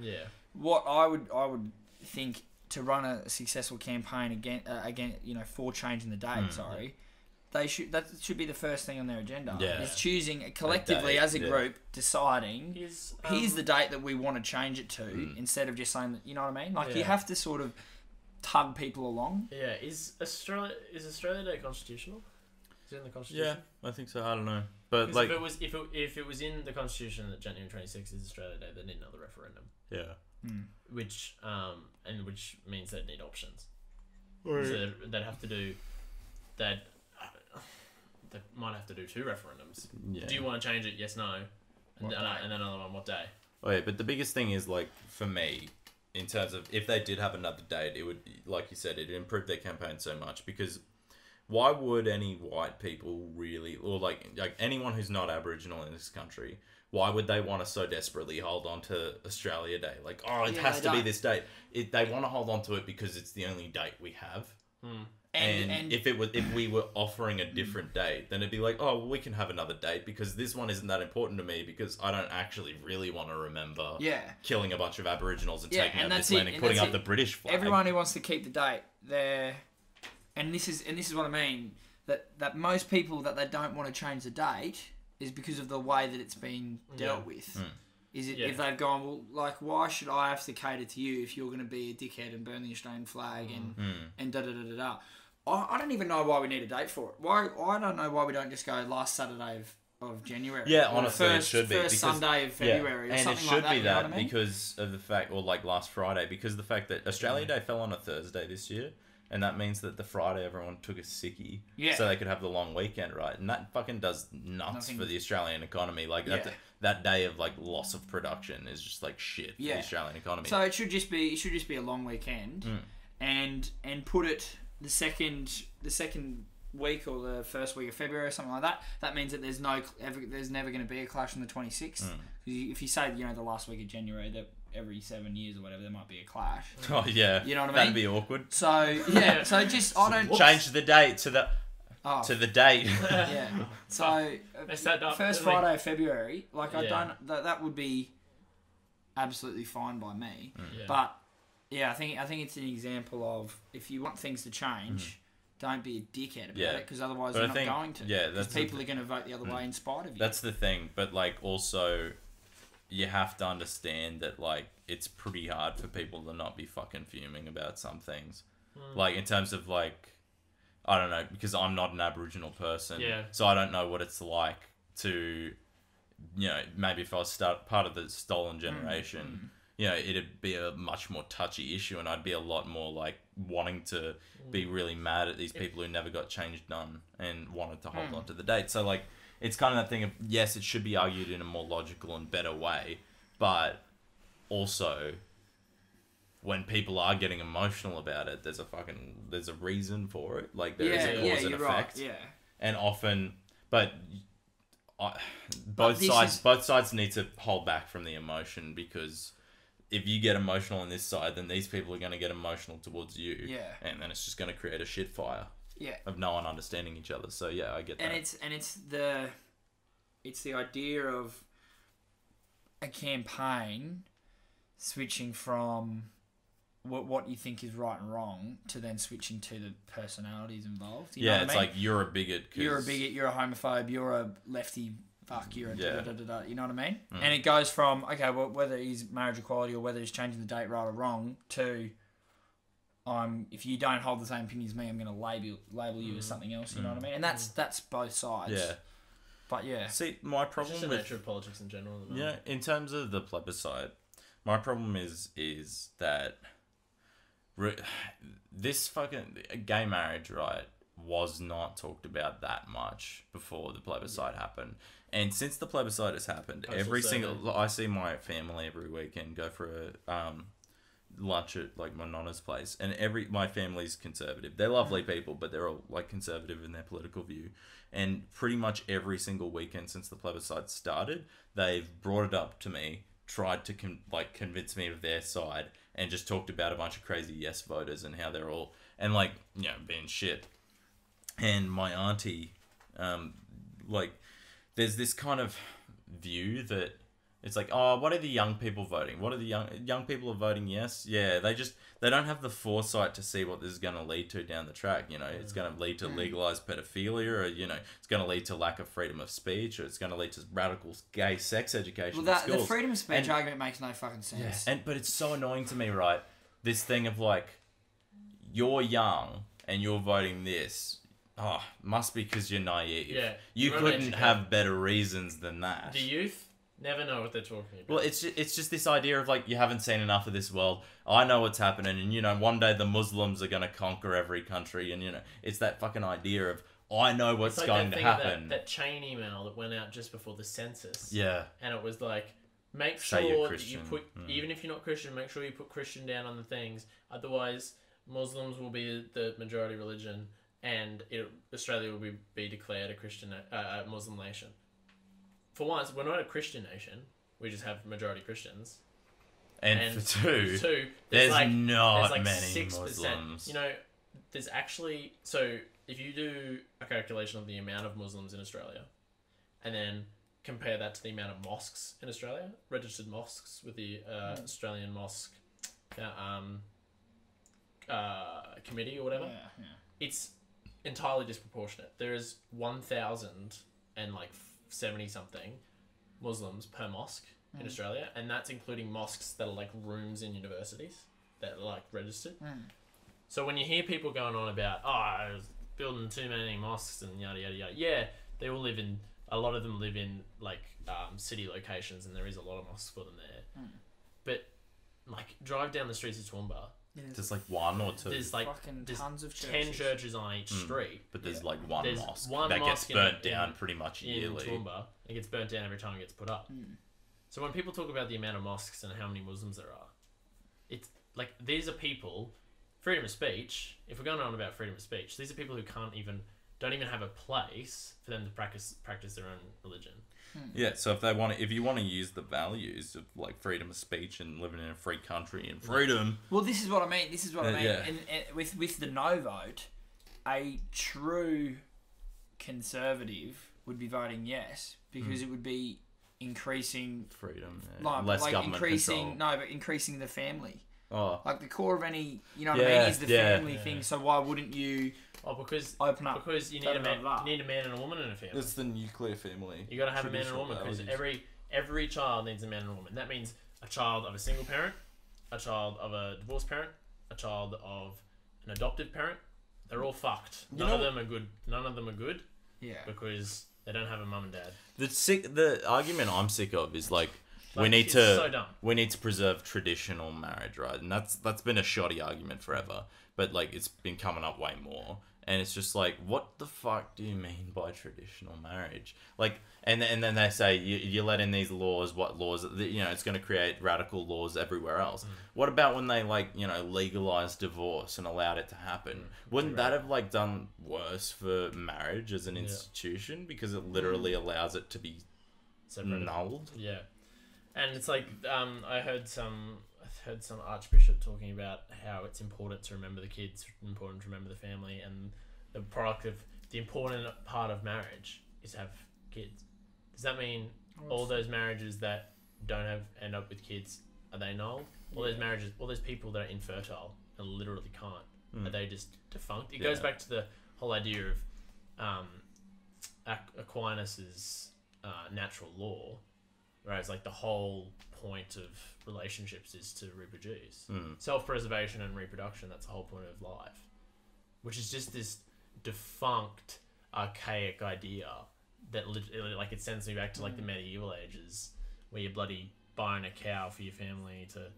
What I would think to run a successful campaign again, you know, for changing the date. That should be the first thing on their agenda. Is choosing collectively as a group, deciding here's the date that we want to change it to, instead of just saying that, you know what I mean? Like you have to sort of tug people along. Is Australia Day constitutional? Is it in the constitution? Yeah, I think so. I don't know, but like if it was in the constitution that January 26th is Australia Day, they need another referendum. Which means they'd need options. So they'd have to do that. They might have to do 2 referendums. Do you want to change it? Yes, no. And then another one, what day? Oh yeah, but the biggest thing is, like, for me, in terms of if they did have another date, it would, like you said, it'd improve their campaign so much, because why would any white people really, or like anyone who's not Aboriginal in this country, why would they want to so desperately hold on to Australia Day? Like, it has to be this date. They want to hold on to it because it's the only date we have. And if we were offering a different date, then it'd be like, oh, well, we can have another date because this one isn't that important to me because I don't actually really want to remember killing a bunch of Aboriginals and taking out this land and putting up the British flag. Everyone who wants to keep the date, and this is what I mean, that most people that they don't want to change the date is because of the way that it's been dealt with. If they've gone, well, like, why should I have to cater to you if you're going to be a dickhead and burn the Australian flag and da-da-da-da-da. I don't even know why we need a date for it. I don't know why we don't just go last Saturday of January. Yeah, honestly, it should be. First Sunday of February or something like that. And it should be that, you know because of the fact, or like last Friday, because of the fact that Australia Day fell on a Thursday this year. And that means that the Friday everyone took a sickie so they could have the long weekend, right? And that fucking does nuts for the Australian economy. Like that day of like loss of production is just like shit for the Australian economy. So it should just be a long weekend, and put it the second week or the first week of February or something like that. That means that there's never going to be a clash on the 26th. If you say, you know, the last week of January, that every 7 years or whatever there might be a clash. Oh yeah, you know what I mean? That'd be awkward. So so just I don't change the date to the date. So Messed that up, first Friday of February, like I don't that would be absolutely fine by me. Yeah. But yeah, I think it's an example of if you want things to change, don't be a dickhead about it, because otherwise But you're I not think, going to. yeah, Because that's people are going to vote the other way in spite of you. That's the thing, but like also, you have to understand that like it's pretty hard for people to not be fucking fuming about some things, like in terms of like, I don't know, because I'm not an Aboriginal person, so I don't know what it's like to, you know, maybe if I was part of the stolen generation, you know, it'd be a much more touchy issue, and I'd be a lot more like wanting to be really mad at these people who never got change done and wanted to hold on to the date. So like, it's kind of that thing of, yes, it should be argued in a more logical and better way, but also when people are getting emotional about it, there's a reason for it. Like there is a cause and effect. Right, yeah. And often, but both sides need to hold back from the emotion, because if you get emotional on this side, then these people are going to get emotional towards you. Yeah. And then it's just going to create a shit fire. Yeah. Of no one understanding each other. So yeah, I get that. And it's the idea of a campaign switching from what you think is right and wrong to then switching to the personalities involved. You know what it's I mean? like you're a bigot. You're a bigot. You're a homophobe. You're a lefty. Fuck, you're a da-da-da-da-da, you know what I mean? Mm. And it goes from, okay, well, whether he's marriage equality or whether he's changing the date right or wrong, to, if you don't hold the same opinion as me, I'm going to label you as something else, you know what I mean? And that's both sides. Yeah. But yeah. See, my problem It's just with... the nature of politics in general. Yeah, in terms of the plebiscite, my problem is that this fucking gay marriage, right, was not talked about that much before the plebiscite happened. And since the plebiscite has happened, I see my family every weekend go for a lunch at like my nonna's place, and my family's conservative. They're lovely people, but they're all like conservative in their political view. And pretty much every single weekend since the plebiscite started, they've brought it up to me, tried to convince me of their side, and just talked about a bunch of crazy yes voters and how they're all, and like, you know, being shit. And my auntie, there's this kind of view that it's like, oh, what are the young people voting? What are the young people are voting yes? Yeah, they don't have the foresight to see what this is going to lead to down the track. You know, it's going to lead to legalized pedophilia, or, you know, it's going to lead to lack of freedom of speech, or it's going to lead to radical gay sex education in schools. The freedom of speech argument makes no fucking sense. Yeah. But it's so annoying to me, right? This thing of like, you're young and you're voting this. Oh, must be because you're naive. Yeah. You couldn't have better reasons than that. The youth never know what they're talking about. Well, it's just this idea of like, you haven't seen enough of this world. I know what's happening, and you know, one day the Muslims are going to conquer every country, and you know, it's that fucking idea of, I know what's going to happen. That chain email that went out just before the census. Yeah. And it was like, make Say sure you're that you Christian. put, even if you're not Christian, make sure you put Christian down on the things. Otherwise, Muslims will be the majority religion, and Australia will be declared a Muslim nation. For once, we're not a Christian nation. We just have majority Christians. And for two, there's not like many 6%. Muslims. You know, there's actually... So, if you do a calculation of the amount of Muslims in Australia, and then compare that to the amount of mosques in Australia, registered mosques with the Australian Mosque Committee or whatever, it's entirely disproportionate. There is 1,070 something Muslims per mosque in Australia, and that's including mosques that are like rooms in universities that are like registered. So when you hear people going on about, I was building too many mosques and yada yada yada, yeah, they all live in, a lot of them live in like city locations, and there is a lot of mosques for them there. But like, drive down the streets of Toowoomba. There's like one or two. There's like tons of churches. 10 churches on each street. But there's like one There's mosque one that mosque gets burnt down pretty much yearly. In Toowoomba. It gets burnt down every time it gets put up. So when people talk about the amount of mosques and how many Muslims there are, it's like, these are people, freedom of speech, if we're going on about freedom of speech, these are people who don't even have a place for them to practice their own religion. Yeah, so if you want to use the values of like freedom of speech and living in a free country and freedom. Well, this is what I mean. Yeah. And with the no vote, a true conservative would be voting yes, because it would be increasing freedom, less government increasing control. but increasing the family. Oh, Like the core of any, you know what I mean, is the family thing. So why wouldn't you because open up? Because you need a man, and a woman in a family. it's the nuclear family. You got to have a man and a woman because every child needs a man and a woman. That means a child of a single parent, a child of a divorced parent, a child of an adoptive parent. They're all fucked. None of them are good. None of them are good. Yeah. Because they don't have a mum and dad. The argument I'm sick of is like we need to preserve traditional marriage, right? And that's been a shoddy argument forever, but like it's been coming up way more. And it's just like, what the fuck do you mean by traditional marriage? Like, and then they say you let in these laws. What laws? You know, it's going to create radical laws everywhere else. What about when they legalized divorce and allowed it to happen? Wouldn't that have done worse for marriage as an institution because it literally allows it to be nulled? Yeah, and it's like I heard some archbishop talking about how it's important to remember the kids, important to remember the family, and the important part of marriage is to have kids. Does that mean all those marriages that don't end up with kids, are they null? All those marriages, all those people that are infertile and literally can't, are they just defunct? It goes back to the whole idea of Aquinas's natural law, whereas like the whole point of relationships is to reproduce. Self-preservation and reproduction, that's the whole point of life, which is just this defunct, archaic idea that like it sends me back to like the medieval ages where you're bloody buying a cow for your family to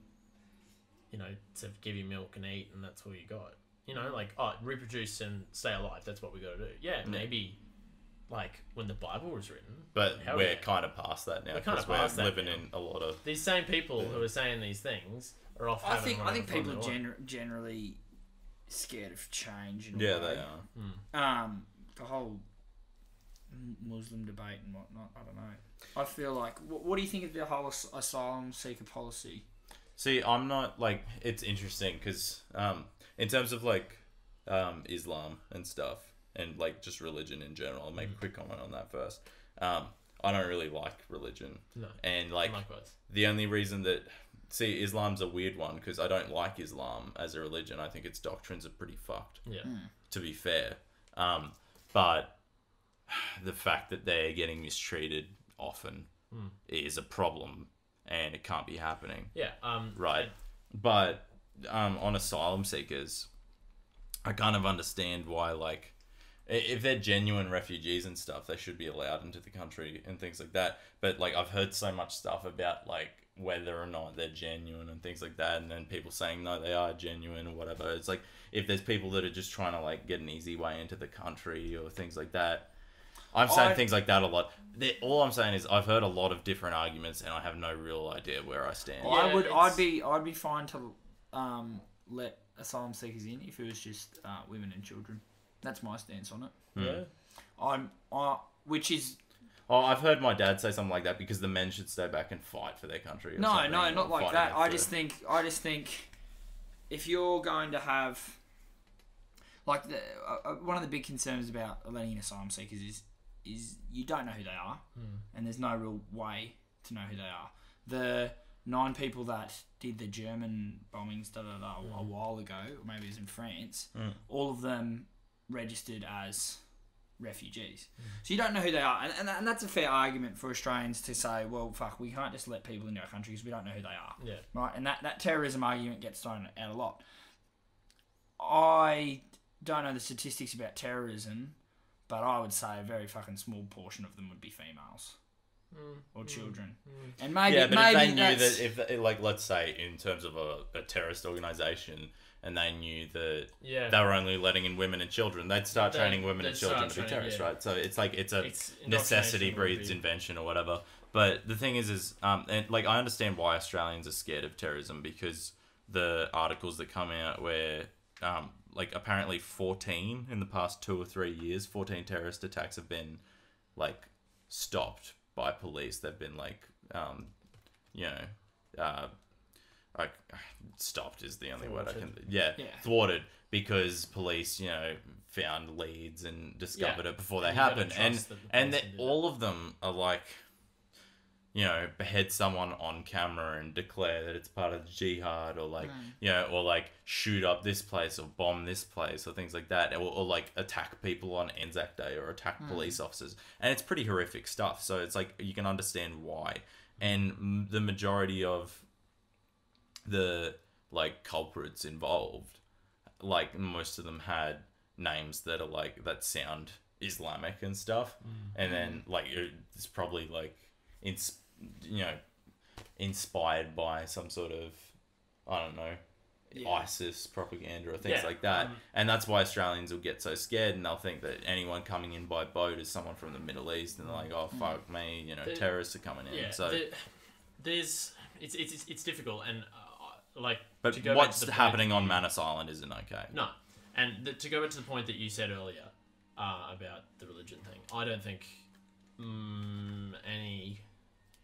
give you milk and eat, and that's all you got. Reproduce and stay alive, that's what we got to do. Maybe like when the Bible was written, but we're kind of past that now because we're living in a lot of these same people who are saying these things are off. I think people generally scared of change. In a way. They are. The whole Muslim debate and whatnot. I don't know. I feel like what do you think of the whole asylum seeker policy? See, I'm not it's interesting because in terms of Islam and stuff. And just religion in general. I'll make a quick comment on that first. I don't really like religion. No. And likewise. The only reason that Islam's a weird one because I don't like Islam as a religion. I think its doctrines are pretty fucked. Yeah. To be fair, but the fact that they're getting mistreated often is a problem, and it can't be happening. Yeah. Right. But on asylum seekers, I kind of understand why if they're genuine refugees and stuff, they should be allowed into the country and things like that. But I've heard so much stuff about whether or not they're genuine and things like that, and then people saying no, they are genuine or whatever. It's if there's people that are just trying to get an easy way into the country or things like that. I'm saying things like that a lot. All I'm saying is I've heard a lot of different arguments, and I have no real idea where I stand. I'd be fine to let asylum seekers in if it was just women and children. That's my stance on it. Yeah. Which is... Oh, I've heard my dad say something like that because the men should stay back and fight for their country. No, not like that. I just think if you're going to have... one of the big concerns about letting in asylum seekers is you don't know who they are, and there's no real way to know who they are. The 9 people that did the German bombings a while ago, or maybe it was in France, all of them registered as refugees. So you don't know who they are. And that's a fair argument for Australians to say, well, fuck, we can't just let people into our country because we don't know who they are. Yeah. Right? And that terrorism argument gets thrown out a lot. I don't know the statistics about terrorism, but I would say a very fucking small portion of them would be females. Or children. And maybe if they knew that let's say in terms of a terrorist organisation, and they knew that they were only letting in women and children, they'd start training women and children to be terrorists, right? So it's it's necessity breeds invention or whatever. But the thing is and I understand why Australians are scared of terrorism because the articles that come out where apparently 14 in the past 2 or 3 years, 14 terrorist attacks have been stopped by police. They've been stopped is the only word I can... Thwarted because police, found leads and discovered it before they happened. And all of them are behead someone on camera and declare that it's part of the jihad, or like, or like shoot up this place or bomb this place or things like that, or like attack people on Anzac Day or attack police officers. And it's pretty horrific stuff. So it's like, you can understand why. And the majority of the like culprits involved, like most of them had names that are like, that sound Islamic and stuff. And then like, it's probably like, inspired by some sort of, I don't know, ISIS propaganda or things like that. And that's why Australians will get so scared, and they'll think that anyone coming in by boat is someone from the Middle East, and they're like, oh fuck me, terrorists are coming in. It's difficult, and but to go what's back to the happening on Manus Island isn't okay. No, and to go back to the point that you said earlier about the religion thing, I don't think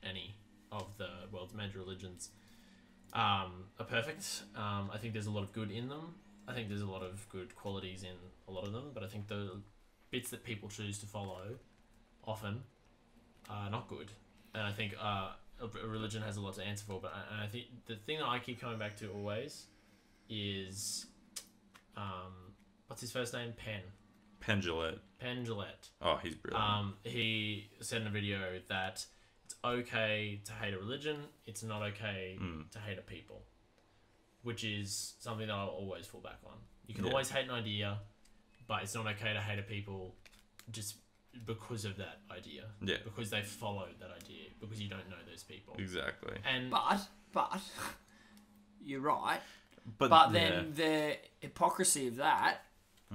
any of the world's major religions are perfect. I think there's a lot of good in them. I think there's a lot of good qualities in a lot of them, but I think the bits that people choose to follow often are not good. And I think a religion has a lot to answer for, but I think the thing that I keep coming back to always is what's his first name? Penn Jillette. Oh, he's brilliant. He said in a video that it's okay to hate a religion, it's not okay to hate a people, which is something that I'll always fall back on. You can always hate an idea, but it's not okay to hate a people just because of that idea. Yeah. Because they followed that idea, because you don't know those people. Exactly. And But you're right. But then the hypocrisy of that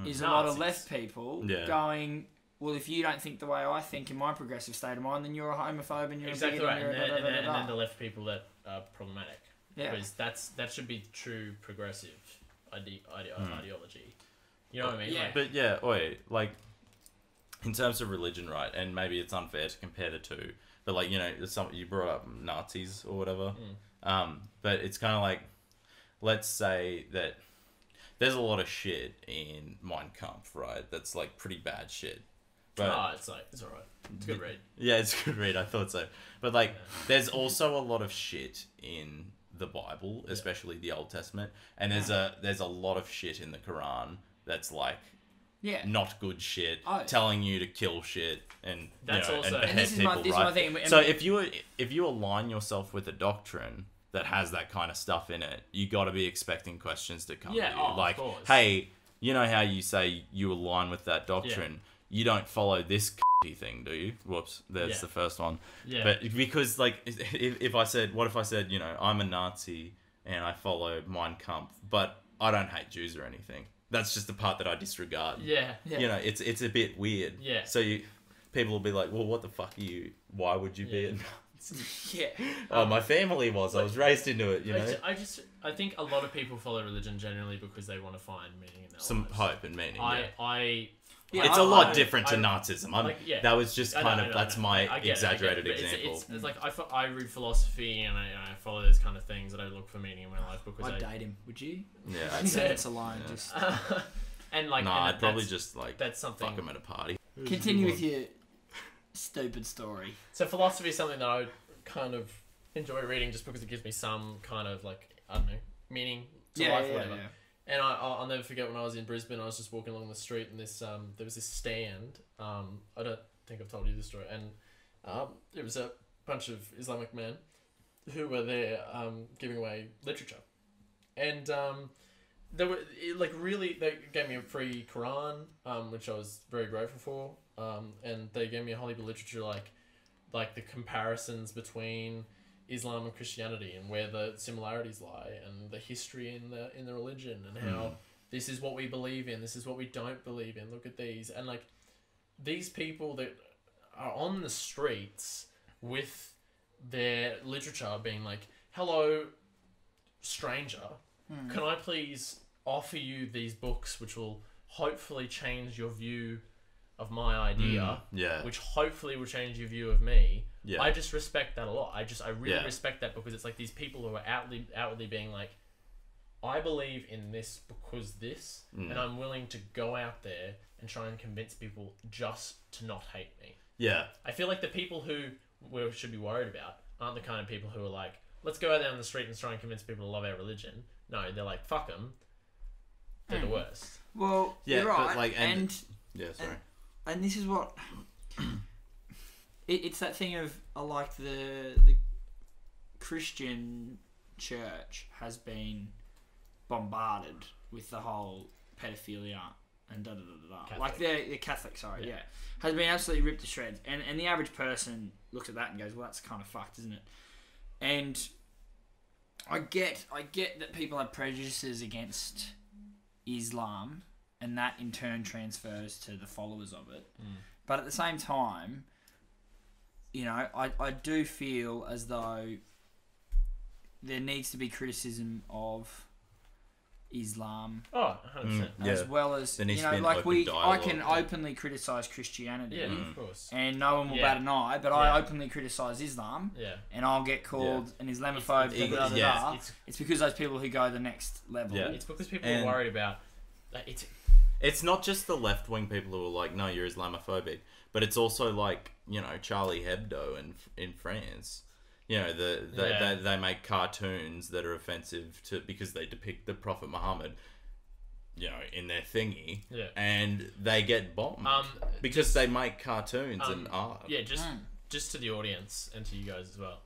is a lot of left people going, well, if you don't think the way I think in my progressive state of mind, then you're a homophobe and you're exactly a bigot. right. And then the left people that are problematic. Yeah. Because that should be true progressive ideology. You know what I mean? Yeah. But like, in terms of religion, right, and maybe it's unfair to compare the two, but like, you brought up Nazis or whatever, but it's kind of like, let's say that there's a lot of shit in Mein Kampf, right? That's like pretty bad shit. But it's alright. It's a good read. Yeah, it's a good read. I thought so. But like, there's also a lot of shit in the Bible, especially the Old Testament, and there's a lot of shit in the Quran that's like, not good shit, telling you to kill shit and that's also, and behead people, right? So if you align yourself with a doctrine that has that kind of stuff in it, you got to be expecting questions to come to you. Like, hey, you know how you say you align with that doctrine? You don't follow this thing, do you? Whoops, there's the first one. Yeah. But because like, if I said, I'm a Nazi and I follow Mein Kampf, but I don't hate Jews or anything. That's just the part that I disregard. Yeah. It's a bit weird. Yeah. So people will be like, well, what the fuck are you? Why would you be a Nazi? Oh, my family was. I was raised into it, I think a lot of people follow religion generally because they want to find meaning in their some lives. hope and meaning. It's a lot different to Nazism. That was just that's my exaggerated example. It's like I read philosophy and I follow those kind of things that I look for meaning in my life because I'd date him. Would you? Yeah, I'd say it's a line. Just and like I'd probably just like that's something. Fuck him at a party. Continue with your stupid story. So philosophy is something that I kind of enjoy reading just because it gives me some kind of like, I don't know, meaning to life or whatever. And I'll never forget when I was in Brisbane, I was just walking along the street and there was this stand. I don't think I've told you this story. And it was a bunch of Islamic men who were there giving away literature. And they gave me a free Quran, which I was very grateful for. And they gave me a holy literature like the comparisons between Islam and Christianity and where the similarities lie and the history in the religion and how this is what we believe in, this is what we don't believe in. Look at these. And like these people that are on the streets with their literature being like, hello, stranger, can I please offer you these books which will hopefully change your view of my idea, which hopefully will change your view of me. I just respect that a lot. I really respect that because it's like these people who are outwardly being like, I believe in this because this, and I'm willing to go out there and try and convince people just to not hate me. Yeah. I feel like the people who we should be worried about aren't the kind of people who are like, let's go out there on the street and try and convince people to love our religion. No, they're like, fuck them. They're the worst. Well, Yeah, you're right. but like, and yeah, sorry. and this is what it's that thing of like the Christian church has been bombarded with the whole pedophilia and da da da da. Like the Catholic, sorry, yeah, has been absolutely ripped to shreds. And the average person looks at that and goes, "Well, that's kind of fucked, isn't it?" And I get that people have prejudices against Islam, and that in turn transfers to the followers of it. But at the same time, you know, I do feel as though there needs to be criticism of Islam. Oh, 100%. As well as, there needs you to know, be an like open dialogue. I can openly criticise Christianity. Yeah, of course. And no one will bat an eye, but I openly criticise Islam. Yeah. And I'll get called an Islamophobe. It's because those people who go the next level. Yeah. It's because people are worried about... It's not just the left-wing people who are like, no, you're Islamophobic, but it's also like, you know, Charlie Hebdo in France. You know, they make cartoons that are offensive because they depict the Prophet Muhammad, you know, in their thingy, and they get bombed because they make cartoons and art. Yeah, just to the audience and to you guys as well.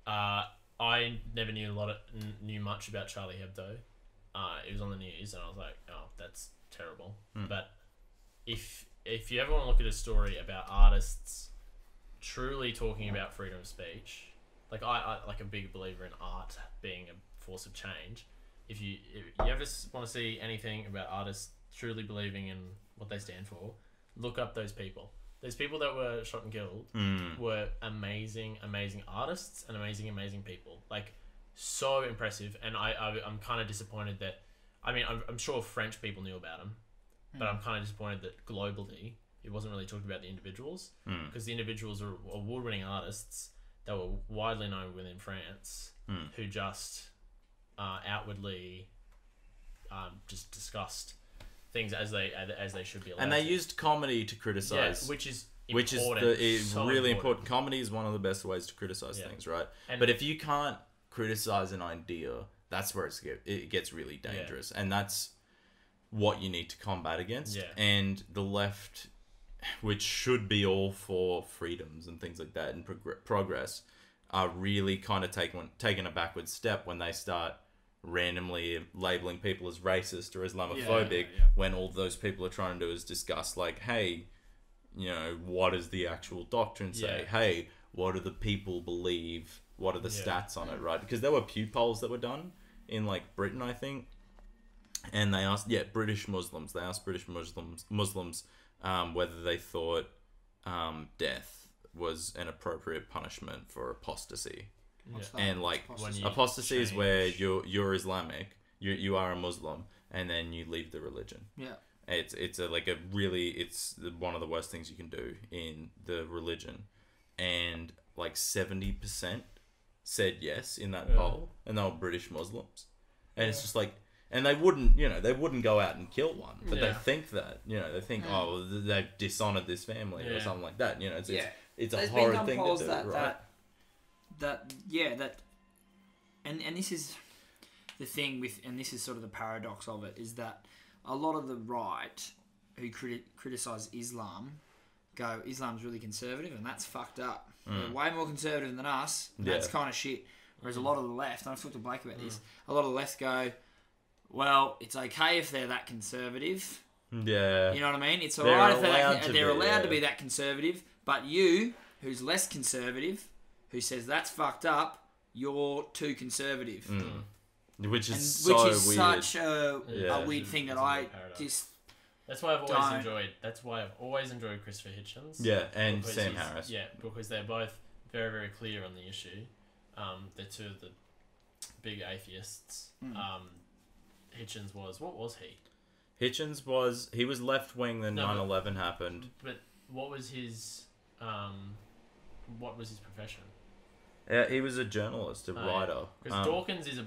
I never knew much about Charlie Hebdo. It was on the news, and I was like, oh, that's terrible. But if you ever want to look at a story about artists truly talking about freedom of speech, like I like a big believer in art being a force of change. If you ever want to see anything about artists truly believing in what they stand for, look up those people. Those people that were shot and killed were amazing artists and amazing people. Like, so impressive. And I'm kind of disappointed that, I mean, I'm sure French people knew about them, but I'm kind of disappointed that globally it wasn't really talking about the individuals, because the individuals are award-winning artists that were widely known within France, who just outwardly just discussed things as they should be allowed. And they used comedy to criticize, which is really important. Comedy is one of the best ways to criticize things, right? But if you can't criticize an idea, that's where it gets really dangerous, and that's what you need to combat against. And the left, which should be all for freedoms and things like that and progress, are really kind of taking a backward step when they start randomly labeling people as racist or Islamophobic when all those people are trying to do is discuss, like, hey, you know, what does the actual doctrine say? Hey, what do the people believe? What are the stats on it, right? Because there were Pew polls that were done in, like, Britain, I think, and they asked, British Muslims. They asked British Muslims whether they thought death was an appropriate punishment for apostasy. And like apostasy is where you're Islamic, you are a Muslim, and then you leave the religion. It's one of the worst things you can do in the religion, and like 70% said yes in that poll, and they were British Muslims, and it's just like. And they wouldn't go out and kill one, but they think that, they think, oh, they've dishonored this family or something like that. It's a horrid thing to do, right? And this is the thing and this is sort of the paradox of it, is that a lot of the right who criticise Islam go, Islam's really conservative, and that's fucked up. They're way more conservative than us, and that's kind of shit. Whereas a lot of the left, and I've talked to Blake about this, a lot of the left go, well, it's okay if they're that conservative. Yeah. You know what I mean? It's alright if they're allowed to be that conservative, but you, who's less conservative, who says that's fucked up, you're too conservative. Which is such a weird thing that I just... That's why I've always enjoyed Christopher Hitchens. Yeah, and Sam Harris. Yeah, because they're both very, very clear on the issue. They're two of the big atheists. Hitchens was... What was he? Hitchens was... He was left-wing when 9/11 happened. But what was his... what was his profession? He was a journalist, a writer. Because Dawkins is a...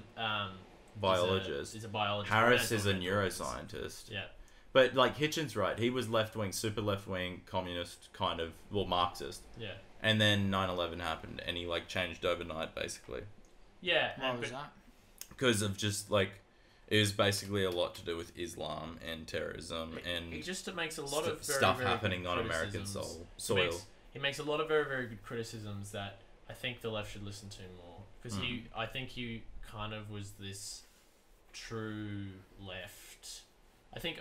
biologist. He's a biologist. Harris is a neuroscientist. Yeah. But, like, Hitchens, right, he was left-wing, super left-wing, communist kind of... Well, Marxist. Yeah. And then 9/11 happened, and he like changed overnight, basically. Yeah. Why was that? Because of just like, it was basically a lot to do with Islam and terrorism and He just makes a lot of very, stuff very happening good on American criticisms. soil. He makes a lot of very, very good criticisms that I think the left should listen to more. Because I think he kind of was this true left. I think,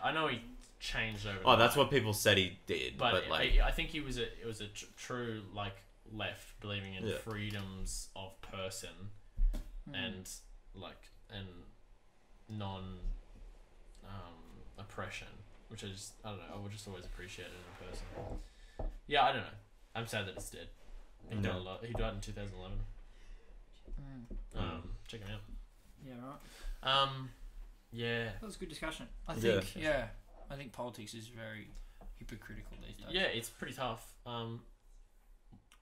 I know he changed over. Oh, that's what people said he did. But like, I think it was a true like left, believing in freedoms of person and non oppression, which I don't know. I would just always appreciate it in a person. Yeah, I don't know. I'm sad that it's dead. He died a lot. He died in 2011. Check him out. Yeah, right. Yeah. That was a good discussion. I think, I think politics is very hypocritical these days. Yeah, it's pretty tough.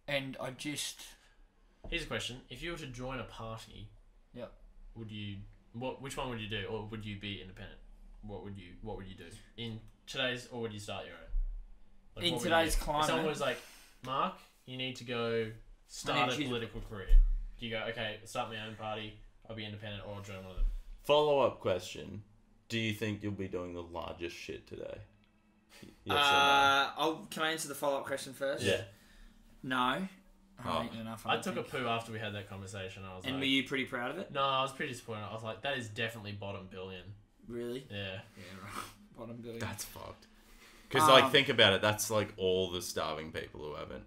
And I just... Here's a question. If you were to join a party, would you... Which one would you do? Or would you be independent? What would you do? In today's... Or would you start your own? Like, in today's climate... If someone was like, Mark, you need to go start a political career. Do you go, okay, start my own party, I'll be independent, or I'll join one of them? follow-up question. Do you think you'll be doing the largest shit today? Yes can I answer the follow-up question first? Yeah. No. I took a poo after we had that conversation. I was were you pretty proud of it? No, I was pretty disappointed. I was like, that is definitely bottom billion. Really? Yeah. Yeah, right. Bottom billion. That's fucked. Because, like, think about it. That's, like, all the starving people who haven't,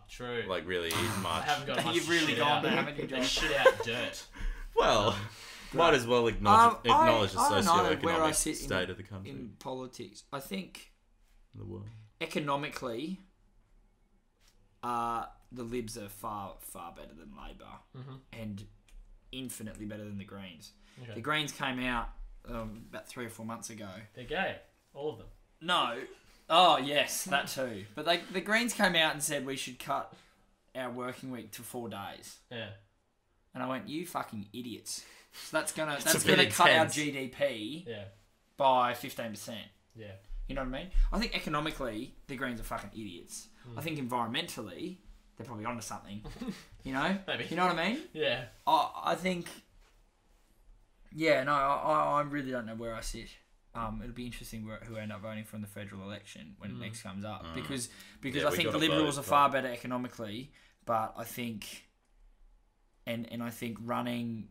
true. like, really eaten much. I haven't got much. You've really gone there, haven't you, They John? shit out dirt. Well, might as well acknowledge the I don't know where I socioeconomic sit state of the country. in politics. I think In the world. economically, the Libs are far, far better than Labor, and infinitely better than the Greens. Okay. The Greens came out about 3 or 4 months ago. They're gay, all of them. No. Oh, yes, that too. But the Greens came out and said we should cut our working week to 4 days. Yeah. And I went, you fucking idiots. So that's gonna a cut bit our intense. GDP Yeah. by 15%. Yeah. You know what I mean? I think economically, the Greens are fucking idiots. I think environmentally, they're probably onto something. You know? Maybe. You know what I mean? Yeah. I think... Yeah, no, I really don't know where I sit. It'll be interesting who end up voting for in the federal election when it next comes up. Because Yeah, I we think the gotta Liberals vote, are far better economically, but I think... And I think running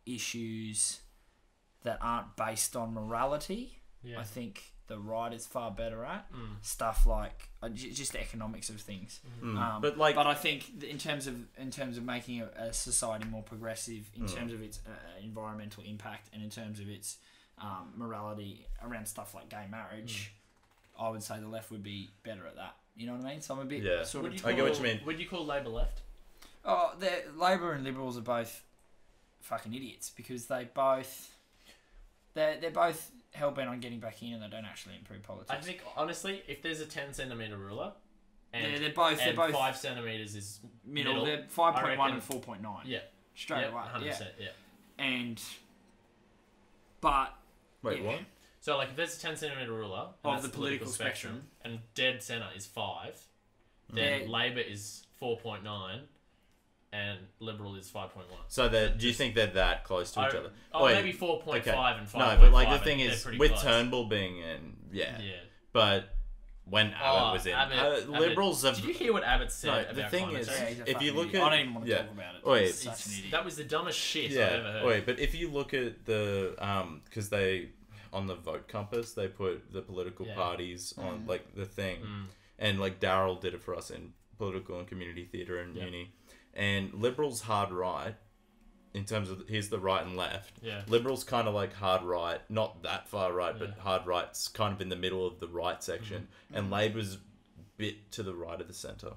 issues that aren't based on morality, I think the right is far better at stuff like just the economics of things. But I think in terms of making a society more progressive, in terms of its environmental impact, and in terms of its morality around stuff like gay marriage, I would say the left would be better at that. You know what I mean? So I'm a bit sort of. I get what you mean. Would you call Labor left? Oh, Labor and Liberals are both fucking idiots because they're both hell bent on getting back in and they don't actually improve politics. I think honestly, if there's a 10 centimeter ruler, and they're both 5 centimeters is middle. They're 5.1 and 4.9. Yeah, straight away. 100%. Yeah. But Wait, what? So like, if there's a 10 centimeter ruler of the political spectrum, and dead center is 5, then Labor is 4.9. And Liberal is 5.1. So do you think they're that close to each other? Maybe 4.5 and 5.5. No, but like the thing is, with close. Turnbull being in, but when Abbott was in, Liberals have... Did you hear what Abbott said about the thing climate is, change? if you look I don't even want to talk about it. Wait, He's such an idiot. That was the dumbest shit I've ever heard. but if you look at the... Because they... On the vote compass, they put the political parties on, like, the thing. And, like, Daryl did it for us in political and community theatre and uni. And Liberals hard right, in terms of here's the right and left. Yeah. Liberals kind of like hard right, not that far right, but hard right's kind of in the middle of the right section. And Labor's bit to the right of the centre.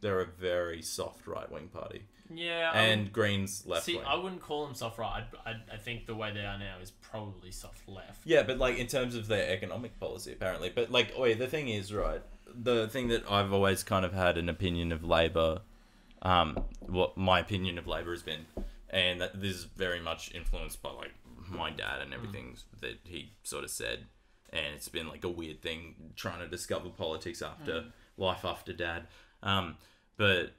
They're a very soft right wing party. Yeah. And Greens left wing. I wouldn't call them soft right. I think the way they are now is probably soft left. Yeah, but like in terms of their economic policy, apparently. But like, the thing is, right, the thing that I've always kind of had an opinion of Labor. What my opinion of Labor has been, and that this is very much influenced by like my dad and everything that he sort of said, and it's been like a weird thing trying to discover politics after life after dad. But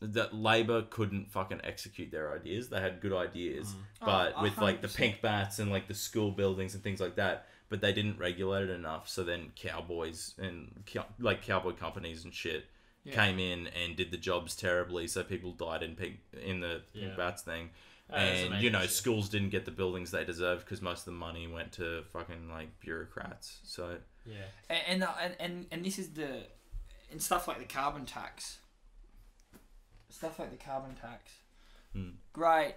that Labor couldn't fucking execute their ideas. They had good ideas, but with like the 100%. pink bats and like the school buildings and things like that, but they didn't regulate it enough. So then cowboys and like cowboy companies and shit came in and did the jobs terribly. So people died in the pink bats thing. And, you know, schools didn't get the buildings they deserved because most of the money went to fucking, like, bureaucrats. So... Yeah. And this is and stuff like the carbon tax. Great.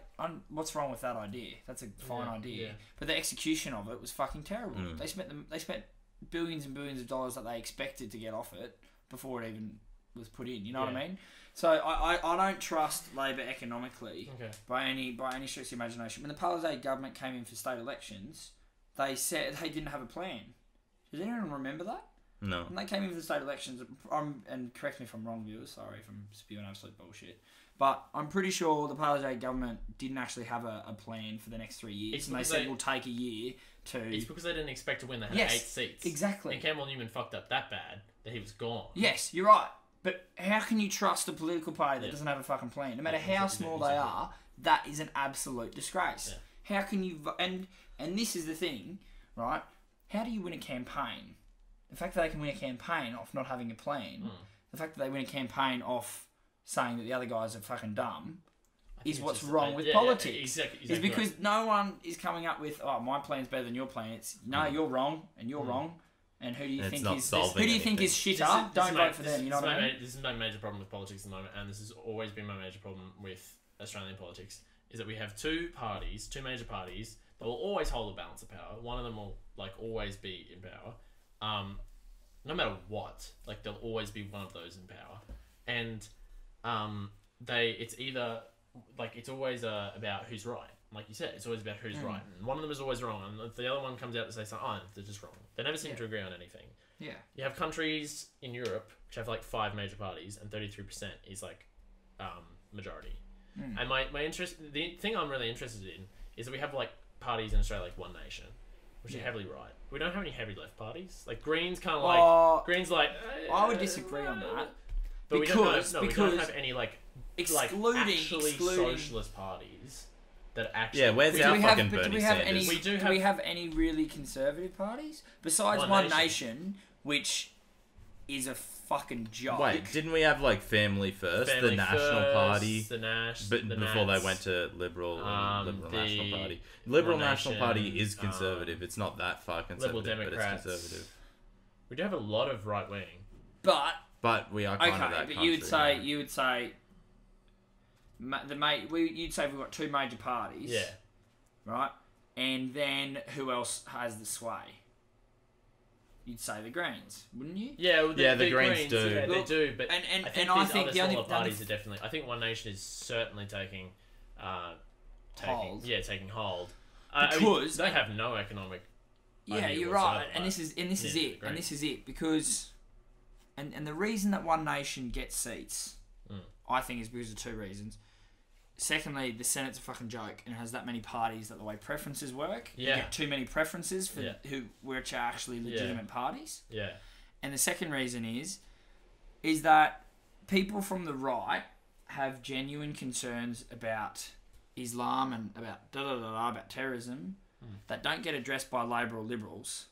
What's wrong with that idea? That's a fine idea. But the execution of it was fucking terrible. They spent billions and billions of dollars that they expected to get off it before it even was put in. You know what I mean? So I don't trust Labor economically by any stretch of the imagination. When the Palisade government came in for state elections, they said they didn't have a plan. Does anyone remember that? No. When they came in for the state elections, and correct me if I'm wrong, viewers, sorry if I'm spewing absolute bullshit, but I'm pretty sure the Palisade government didn't actually have a plan for the next 3 years, and they said we'll take a year to... It's because they didn't expect to win. They had 8 seats. Exactly. And Campbell Newman fucked up that bad that he was gone. Yes, you're right. But how can you trust a political party that doesn't have a fucking plan? No matter how small they are, that is an absolute disgrace. Yeah. How can you... And this is the thing, right? How do you win a campaign? The fact that they can win a campaign off not having a plan, the fact that they win a campaign off saying that the other guys are fucking dumb, is what's wrong with politics. Exactly is because no one is coming up with, oh, my plan's better than your plan. It's, no, you're wrong, and you're wrong. And who do you think is shitter? Don't vote for them. You know what I mean? This is my major problem with politics at the moment, and this has always been my major problem with Australian politics, is that we have two major parties that will always hold a balance of power. One of them will like always be in power, no matter what. Like there'll always be one of those in power, and it's either like it's always about who's right. Like you said, it's always about who's right. And one of them is always wrong, and if the other one comes out to say something, they're just wrong. They never seem to agree on anything. Yeah. You have countries in Europe which have like 5 major parties, and 33% is like majority. And the thing I'm really interested in is that we have like parties in Australia like One Nation, which are heavily right. We don't have any heavy left parties. Like Greens kind of like Greens like. I would disagree on that. But we don't have any like actually socialist parties. That actually, where's our fucking Bernie Sanders? Do we have any really conservative parties besides One Nation, which is a fucking joke? Wait, didn't we have like Family First, the National Party, before they went to Liberal National Party? Liberal National Party is conservative. It's not that far conservative, Liberal Democrats, but it's conservative. We do have a lot of right wing, but we are kind of that but country. You would say. You'd say we've got 2 major parties, right? And then who else has the sway? You'd say the Greens, wouldn't you? Yeah, the Greens do. Yeah, they do, but I think the only parties are definitely. I think One Nation is certainly taking hold. Yeah, taking hold because they have no economic. Yeah, you're right, and this is it because, and the reason that One Nation gets seats, I think, is because of 2 reasons. Secondly, the Senate's a fucking joke and it has that many parties that the way preferences work. You get too many preferences for which are actually legitimate parties. Yeah. And the second reason is that people from the right have genuine concerns about Islam and about terrorism that don't get addressed by Labor or Liberals.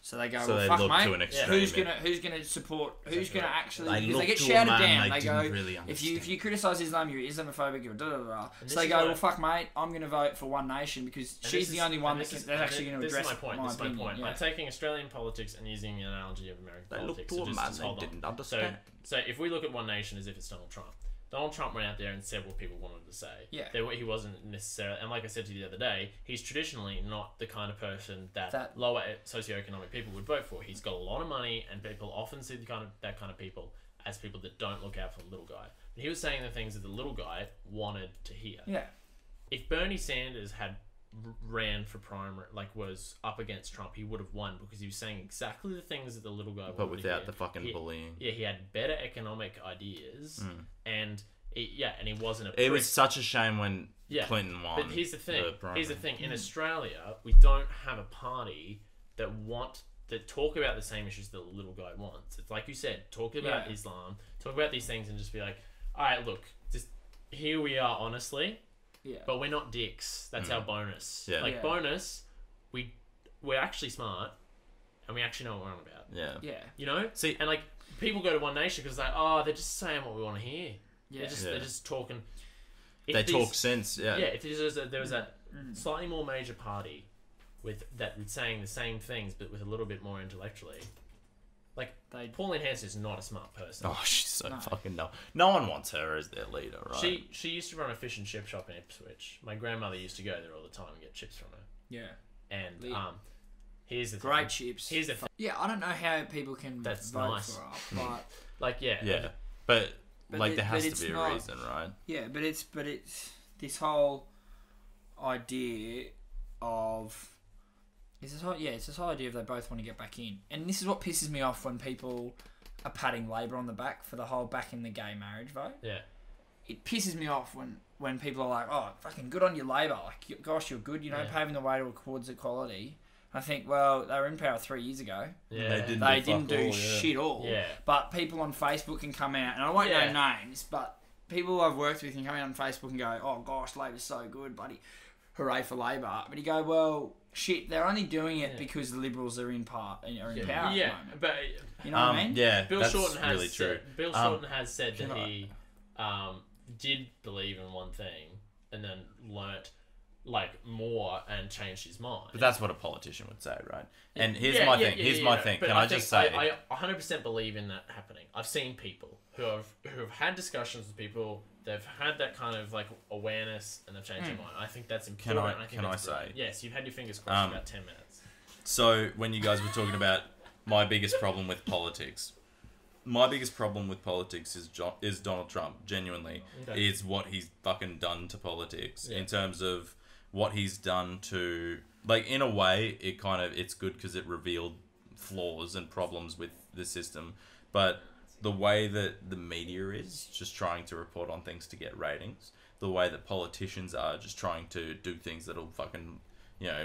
So they go, fuck, mate, who's gonna support, who's gonna actually, because they get shouted down. They go, if you criticise Islam, you're Islamophobic, you're da-da-da-da. So they go, well, fuck, mate, I'm going to vote for One Nation because she's the only one that's actually going to address my opinion. I'm taking Australian politics and using an analogy of American politics. Didn't understand. So if we look at One Nation as if it's Donald Trump went out there and said what people wanted to say. Yeah. He wasn't necessarily... And like I said to you the other day, he's traditionally not the kind of person that lower socioeconomic people would vote for. He's got a lot of money, and people often see that kind of people as people that don't look out for the little guy. But he was saying the things that the little guy wanted to hear. Yeah. If Bernie Sanders had ran for primary, like was up against Trump, he would have won because he was saying exactly the things that the little guy wanted to hear. But without the fucking bullying. Yeah, he had better economic ideas, and he wasn't a prick. It was such a shame when Clinton won. But here's the thing. In Australia, we don't have a party that want that talk about the same issues the little guy wants. It's like you said, talk about Islam, talk about these things, and just be like, all right, look, just here we are, honestly. Yeah. But we're not dicks. That's our bonus. Yeah. Like bonus, we're actually smart, and we actually know what we're on about. Yeah. Yeah. You know. See, and like people go to One Nation because like, oh, they're just saying what we want to hear. Yeah. They're just talking. they talk sense. Yeah. Yeah. If there was a slightly more major party that was saying the same things but with a little bit more intellectually, like Pauline Hanson is not a smart person. Oh, she's so fucking dumb. No one wants her as their leader, right? She used to run a fish and chip shop in Ipswich. My grandmother used to go there all the time and get chips from her. Yeah. And here's the Great thing. chips. Here's the thing. Yeah, I don't know how people can That's vote nice. for her, but Like Yeah. But like there has but to be it's a reason, right? yeah, but it's this whole idea of it's this whole idea of they both want to get back in, and this is what pisses me off when people are patting Labor on the back for the whole back in the gay marriage vote. Yeah. It pisses me off when people are like, oh, fucking good on you, Labor. Like, gosh, you're good, paving the way towards equality. And I think, well, they were in power 3 years ago. Yeah. They Didn't do shit all. Yeah. But people on Facebook can come out, and I won't name names, but people I've worked with can come out on Facebook and go, oh, gosh, Labor's so good, buddy. Hooray for Labor. But you go, well, shit, they're only doing it because the Liberals are in power at the moment. But You know what I mean? Yeah, Bill that's Shorten has really true. said, Bill Shorten has said that he did believe in one thing and then learnt like more and changed his mind. But that's what a politician would say, right? And here's my thing. Here's my thing. But Can I just say? I 100% believe in that happening. I've seen people who have had discussions with people. They've had that kind of like awareness and they've changed their mind. I think that's important. Can I say? Yes, you've had your fingers crossed for about 10 minutes. So when you guys were talking about my biggest problem with politics, is Donald Trump. Genuinely, is what he's fucking done to politics in terms of what he's done to, like, in a way, it's good because it revealed flaws and problems with the system, but the way that the media is just trying to report on things to get ratings, the way that politicians are just trying to do things that'll fucking,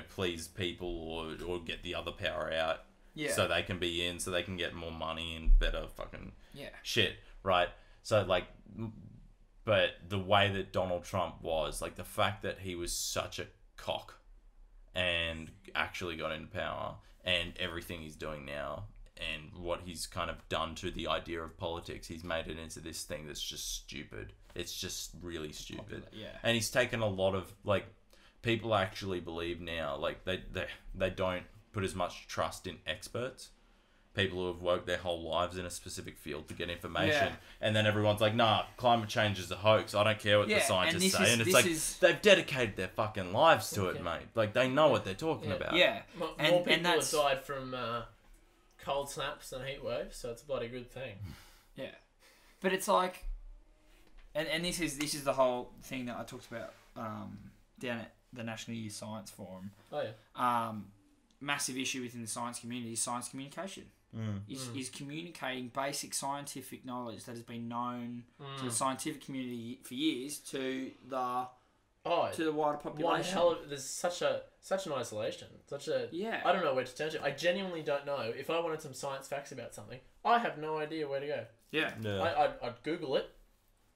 please people or get the other power out so they can be in, so they can get more money and better fucking shit, right? So, like, but the way that Donald Trump was, like, the fact that he was such a cock and actually got into power and everything he's doing now and what he's kind of done to the idea of politics, he's made it into this thing that's just stupid. It's just really stupid. And he's taken a lot of, like, people actually believe now, like, they don't put as much trust in experts. People who have worked their whole lives in a specific field to get information, and then everyone's like, "Nah, climate change is a hoax. I don't care what the scientists say." And it's like they've dedicated their fucking lives to it, mate. Like they know what they're talking about. Yeah, more people have died from cold snaps and heat waves, so it's a bloody good thing. Yeah, but it's like, and this is the whole thing that I talked about down at the National Youth Science Forum. Oh yeah. Massive issue within the science community is science communication. Is communicating basic scientific knowledge that has been known to the scientific community for years to the wider population. There's such an isolation. I don't know where to turn to. I genuinely don't know. If I wanted some science facts about something, I have no idea where to go. Yeah. I'd Google it,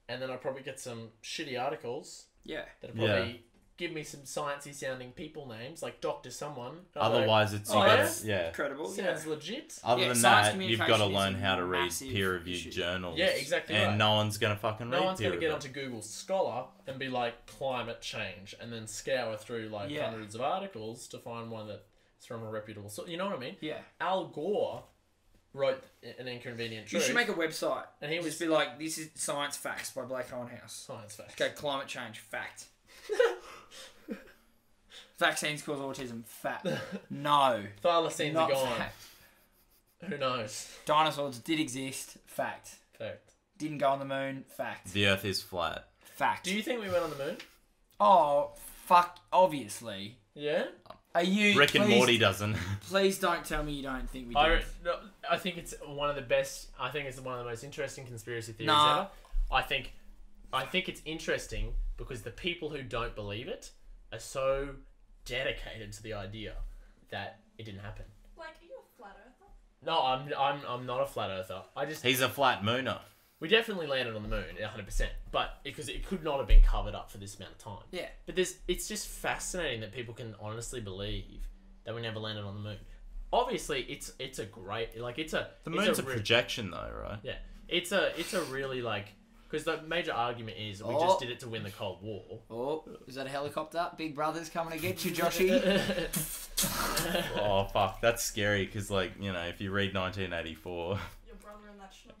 and then I'd probably get some shitty articles. Yeah. That'd probably give me some sciencey sounding people names like Dr. Someone. Otherwise, it's credible. Sounds legit. Other than that, you've got to learn how to read peer-reviewed journals. Yeah, exactly. And no one's gonna fucking read. No one's gonna get onto Google Scholar and be like climate change, and then scour through like hundreds of articles to find one that's from a reputable source. You know what I mean? Yeah. Al Gore wrote An Inconvenient Truth. You should make a website, and he would just be like, "This is science facts by Blake Hohenhaus." Science facts. Okay, climate change fact. Vaccines cause autism. Fact. No. Thylacines are gone. Fact. Who knows? Dinosaurs did exist. Fact. Didn't go on the moon. Fact. The Earth is flat. Fact. Do you think we went on the moon? Oh, fuck. Obviously. Yeah? Are you... Rick and Morty doesn't. Please don't tell me you don't think we did. I think it's one of the best... I think it's one of the most interesting conspiracy theories ever. I think it's interesting because the people who don't believe it are so dedicated to the idea that it didn't happen. Like, are you a flat earther? No, I'm not a flat earther. He's a flat mooner. We definitely landed on the moon, 100%. But because it could not have been covered up for this amount of time. Yeah. But it's just fascinating that people can honestly believe that we never landed on the moon. Obviously, it's a great The moon's a projection, though, right? Yeah, it's a really because the major argument is we just did it to win the Cold War. Oh, is that a helicopter? Big Brother's coming to get you, Joshy. Oh fuck, that's scary. Because if you read 1984, Your brother and that schnook.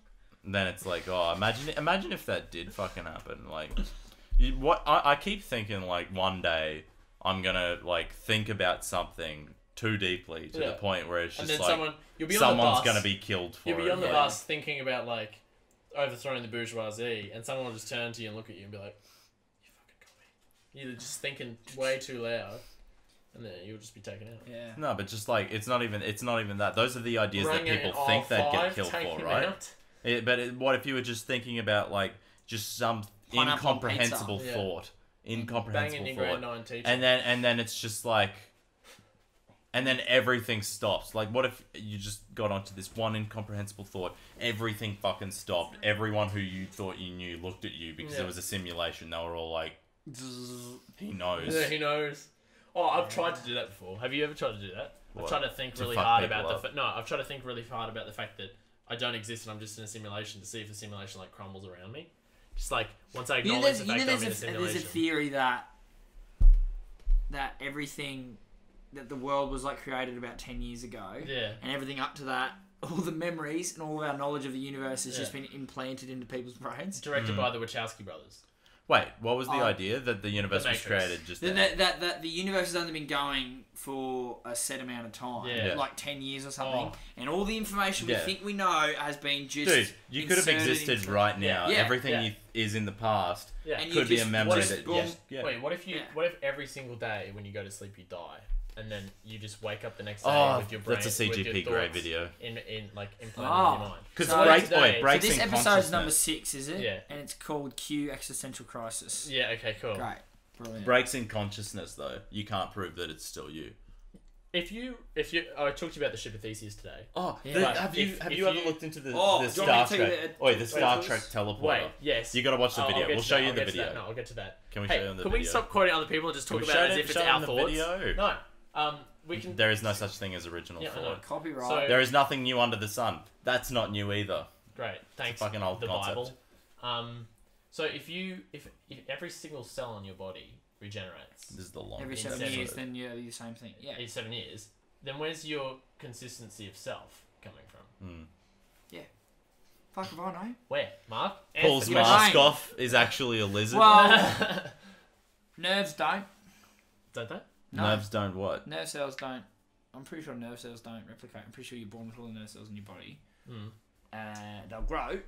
then it's like, oh, imagine if that did fucking happen. I keep thinking one day I'm gonna think about something too deeply to the point where it's just you'll be on someone's the bus, gonna be killed for it. You'll be on the bus thinking about overthrowing the bourgeoisie, and someone will just turn to you and look at you and be like, "You fucking got me." You're just thinking way too loud, and then you'll just be taken out. Yeah. No, but just it's not even that. Those are the ideas that people think they'd get killed for, right? What if you were just thinking about just some incomprehensible thought, incomprehensible thought, and then it's just and then everything stops. What if you just got onto this one incomprehensible thought? Everything fucking stopped. Everyone who you thought you knew looked at you because it was a simulation. They were all he knows. Yeah, he knows. Oh, I've tried to do that before. Have you ever tried to do that? What? I've tried to think really hard about I've tried to think really hard about the fact that I don't exist and I'm just in a simulation to see if the simulation crumbles around me. Just once I acknowledge the fact that I'm in a simulation. There's a theory that everything, that the world was created about 10 years ago. Yeah. And everything up to that, all the memories and all of our knowledge of the universe has just been implanted into people's brains. Directed by the Wachowski brothers. Wait, what was the idea? That the universe was created just that the universe has only been going for a set amount of time. Yeah. 10 years or something. And all the information we think we know has been just Dude, you could have existed right now. Yeah. Everything is in the past. Yeah. And Could be a memory that... Wait, what if every single day when you go to sleep you die? And then you just wake up the next day with your brain. That's a CGP grey video. Implanted in your mind. Because breaks this episode's number 6, is it? Yeah. And it's called Q Existential Crisis. Yeah. Okay. Cool. Great. Brilliant. Breaks in consciousness, though. You can't prove that it's still you. If you, I talked to you about the ship of Theseus today. Oh, yeah. Have you ever looked into the Star Trek? The Star Trek teleporter. Wait, yes. You got to watch the video. We'll show you the video. No, I'll get to that. Can we show you on the video? Can we stop quoting other people and just talk about it as if it's our thoughts? Video? No. We can. There is no such thing as original thought. Copyright. So, there is nothing new under the sun. That's not new either. Great, thanks. It's a fucking old the concept. Bible. So if every single cell in your body regenerates, This is the long. Every 7 years, then you're the same thing. Yeah. in 7 years, then where's your consistency of self coming from? Yeah. Fuck if I know. Where, Mark? Paul's mask off is actually a lizard. Well, nerves don't. Don't they? No. Nerves don't what? Nerve cells don't. I'm pretty sure nerve cells don't replicate. I'm pretty sure you're born with all the nerve cells in your body. They'll grow.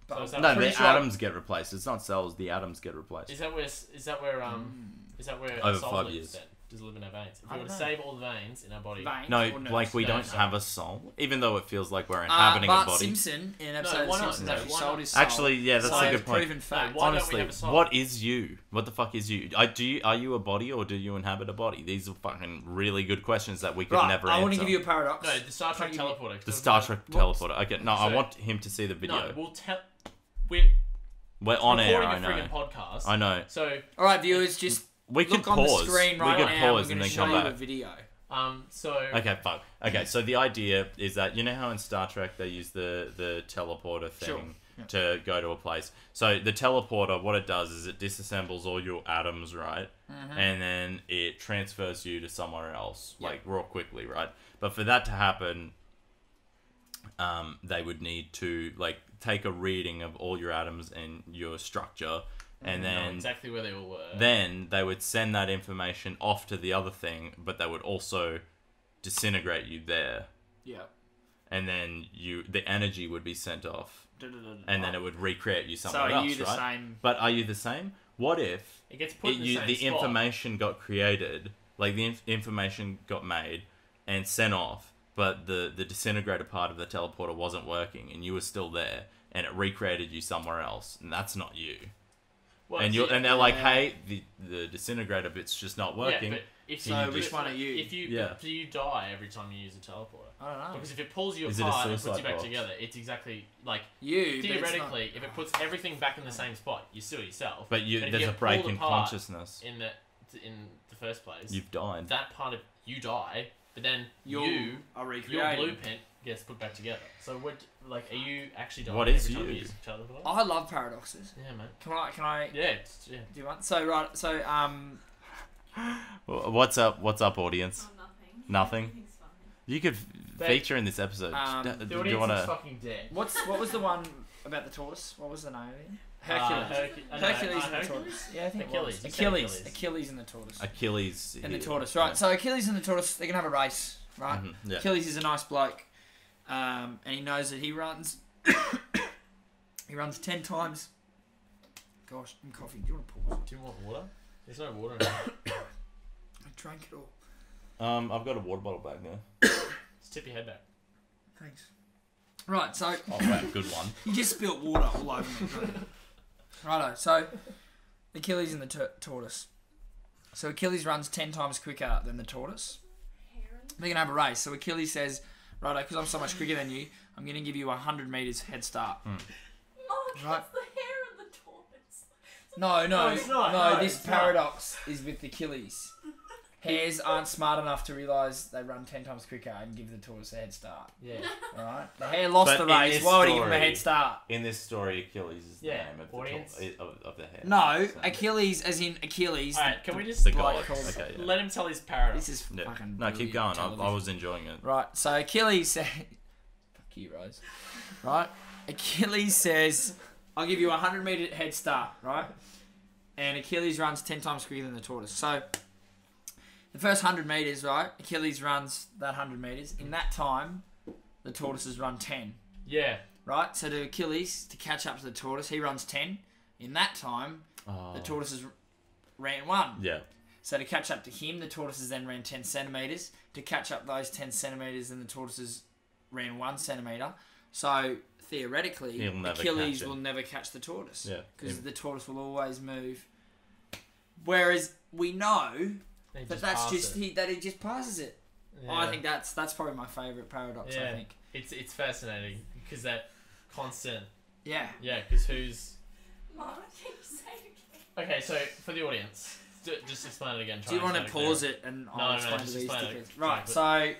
But No, the atoms get replaced. It's not cells. The atoms get replaced. Is that where Over our soul 5 lives years. then? Does it live in our veins? If I we were don't to know. save all the veins in our body, Veins or No, nerves? we don't sorry. have a soul, even though it feels like we're inhabiting a Bart body. Simpson in an episode why of not? Simpsons No, actually why sold not? his soul. Actually, yeah, that's a good point. Proven fact. why don't we Honestly, have a soul? what is you? What the fuck is you? Are you a body or do you inhabit a body? These are fucking really good questions that we could never answer. I want to give you a paradox. No, the Star Trek teleporter. The Star Trek teleporter. Okay, no, I want him to see the video. No, we'll tell. We're on air, recording I a know. friggin' podcast. I know. So, All right, viewers, just We could look on pause. the screen right we could now. pause We're and going to then show come you a back. video. Okay, fuck. Okay, so the idea is that, you know how in Star Trek they use the teleporter thing to go to a place? So the teleporter, what it does is it disassembles all your atoms, right? And then it transfers you to somewhere else, real quickly, right? But for that to happen, they would need to, take a reading of all your atoms and your structure, and then exactly where they all were. Then they would send that information off to the other thing, but they would also disintegrate you there. Yeah. And then the energy would be sent off, and then it would recreate you somewhere So else, are you the right? same? But are you the same? What if It gets put in the same the spot. information got created, the information got made and sent off, but the disintegrated part of the teleporter wasn't working, and you were still there, and it recreated you somewhere else, and that's not you. Well, And see, they're like, hey, the disintegrator bit's just not working. but If So you, which one are you? If you, Yeah. do you die every time you use a teleporter? I don't know. Because if it pulls you Is it a apart and puts suicide you back box? together, it's exactly like You but it's not- theoretically, if it puts everything back in the same spot, you're still yourself. But if there's you a get break pulled in apart consciousness. in the first place. You've died. That part of you die, but then you are your recreated. blueprint gets put back together. So what, like, are you actually dying What is every time you? you use a teleporter? I love paradoxes. Yeah, man. Can I Yeah, yeah. do one? So What's up, audience? Oh, nothing. Nothing? Everything's fine. You could feature in this episode. The Do The you audience want is to... fucking dead. what was the one about the tortoise? What was the name of it? Hercules. Hercules and the Hercules? tortoise. Yeah, I think Achilles. it You was. said Achilles. Achilles. Achilles and the tortoise. Achilles... And the here. tortoise. Right. So Achilles and the tortoise, they can have a race, right? Mhm, yeah. Achilles is a nice bloke, and he knows that he runs. He runs 10 times. Gosh, I'm coughing. Do you want to pause? Do you want water? There's no water in there. I drank it all. I've got a water bottle back there. Just tip your head back. Thanks. Right. So Oh, wow, good one. you just spilt water all over me. Righto. So Achilles and the tortoise. So Achilles runs 10 times quicker than the tortoise. They're gonna have a race. So Achilles says, "Righto, because I'm so much quicker than you, I'm gonna give you 100 meters head start." Mom, Right. that's the hair of the tortoise. No, No, it's not. No, this it's not. paradox is with Achilles. Hares aren't smart enough to realise they run 10 times quicker and give the tortoise a head start. Yeah. Alright? The hare lost But the in race. this Why would he give him a story- head start? In this story, Achilles is the Yeah, name of audience. of the hair. No, So- Achilles, as in Achilles. Alright, can we just The bloke god. called- Okay, yeah. let him tell his paradox? This is Yeah. fucking. No, keep brilliant going. I television. was enjoying it. Right, so Achilles said. Fuck you, Rose. Right? Achilles says, I'll give you a 100 metre head start, right? And Achilles runs 10 times quicker than the tortoise. So, the first 100 metres, right? Achilles runs that 100 metres. In that time, the tortoises run 10, Yeah. right? So, to Achilles, to catch up to the tortoise, he runs 10. In that time, Oh. the tortoises ran 1. Yeah. So to catch up to him, the tortoises then ran 10 centimetres. To catch up those 10 centimetres, then the tortoises ran 1 centimetre. So theoretically, He'll never Achilles catch it. will never catch the tortoise. Yeah. Because the tortoise will always move. Whereas we know They that that's pass just it. that he just passes it. Yeah. I think that's probably my favourite paradox. I Yeah. think. It's fascinating because that constant. Yeah. Yeah, because who's. Mom, can you say it again? Okay, so for the audience, just explain it again. Do you want to pause it and I'll No, explain just to these explain stickers? it. Right. But- So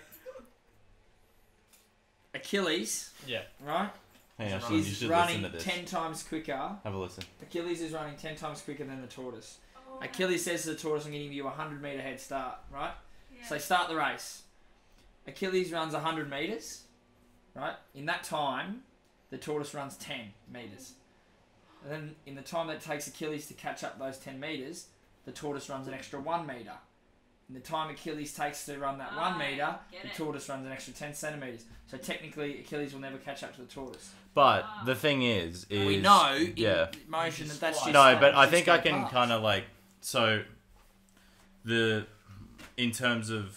Achilles, Yeah. right? Hey, Ashley, you He's should running listen to this. 10 times quicker. Have a listen. Achilles is running 10 times quicker than the tortoise. Oh, Achilles says to the tortoise, I'm going to give you a 100 metre head start, right? yeah. So they start the race. Achilles runs 100 metres, right? In that time, the tortoise runs 10 metres. And then in the time that it takes Achilles to catch up those 10 metres, the tortoise runs an extra 1 metre. In the time Achilles takes to run that 1 metre, get the it. tortoise runs an extra 10 centimetres. So technically, Achilles will never catch up to the tortoise. But the thing is We know yeah. in motion that that's just... No, but I just think go I can past. kind of like in terms of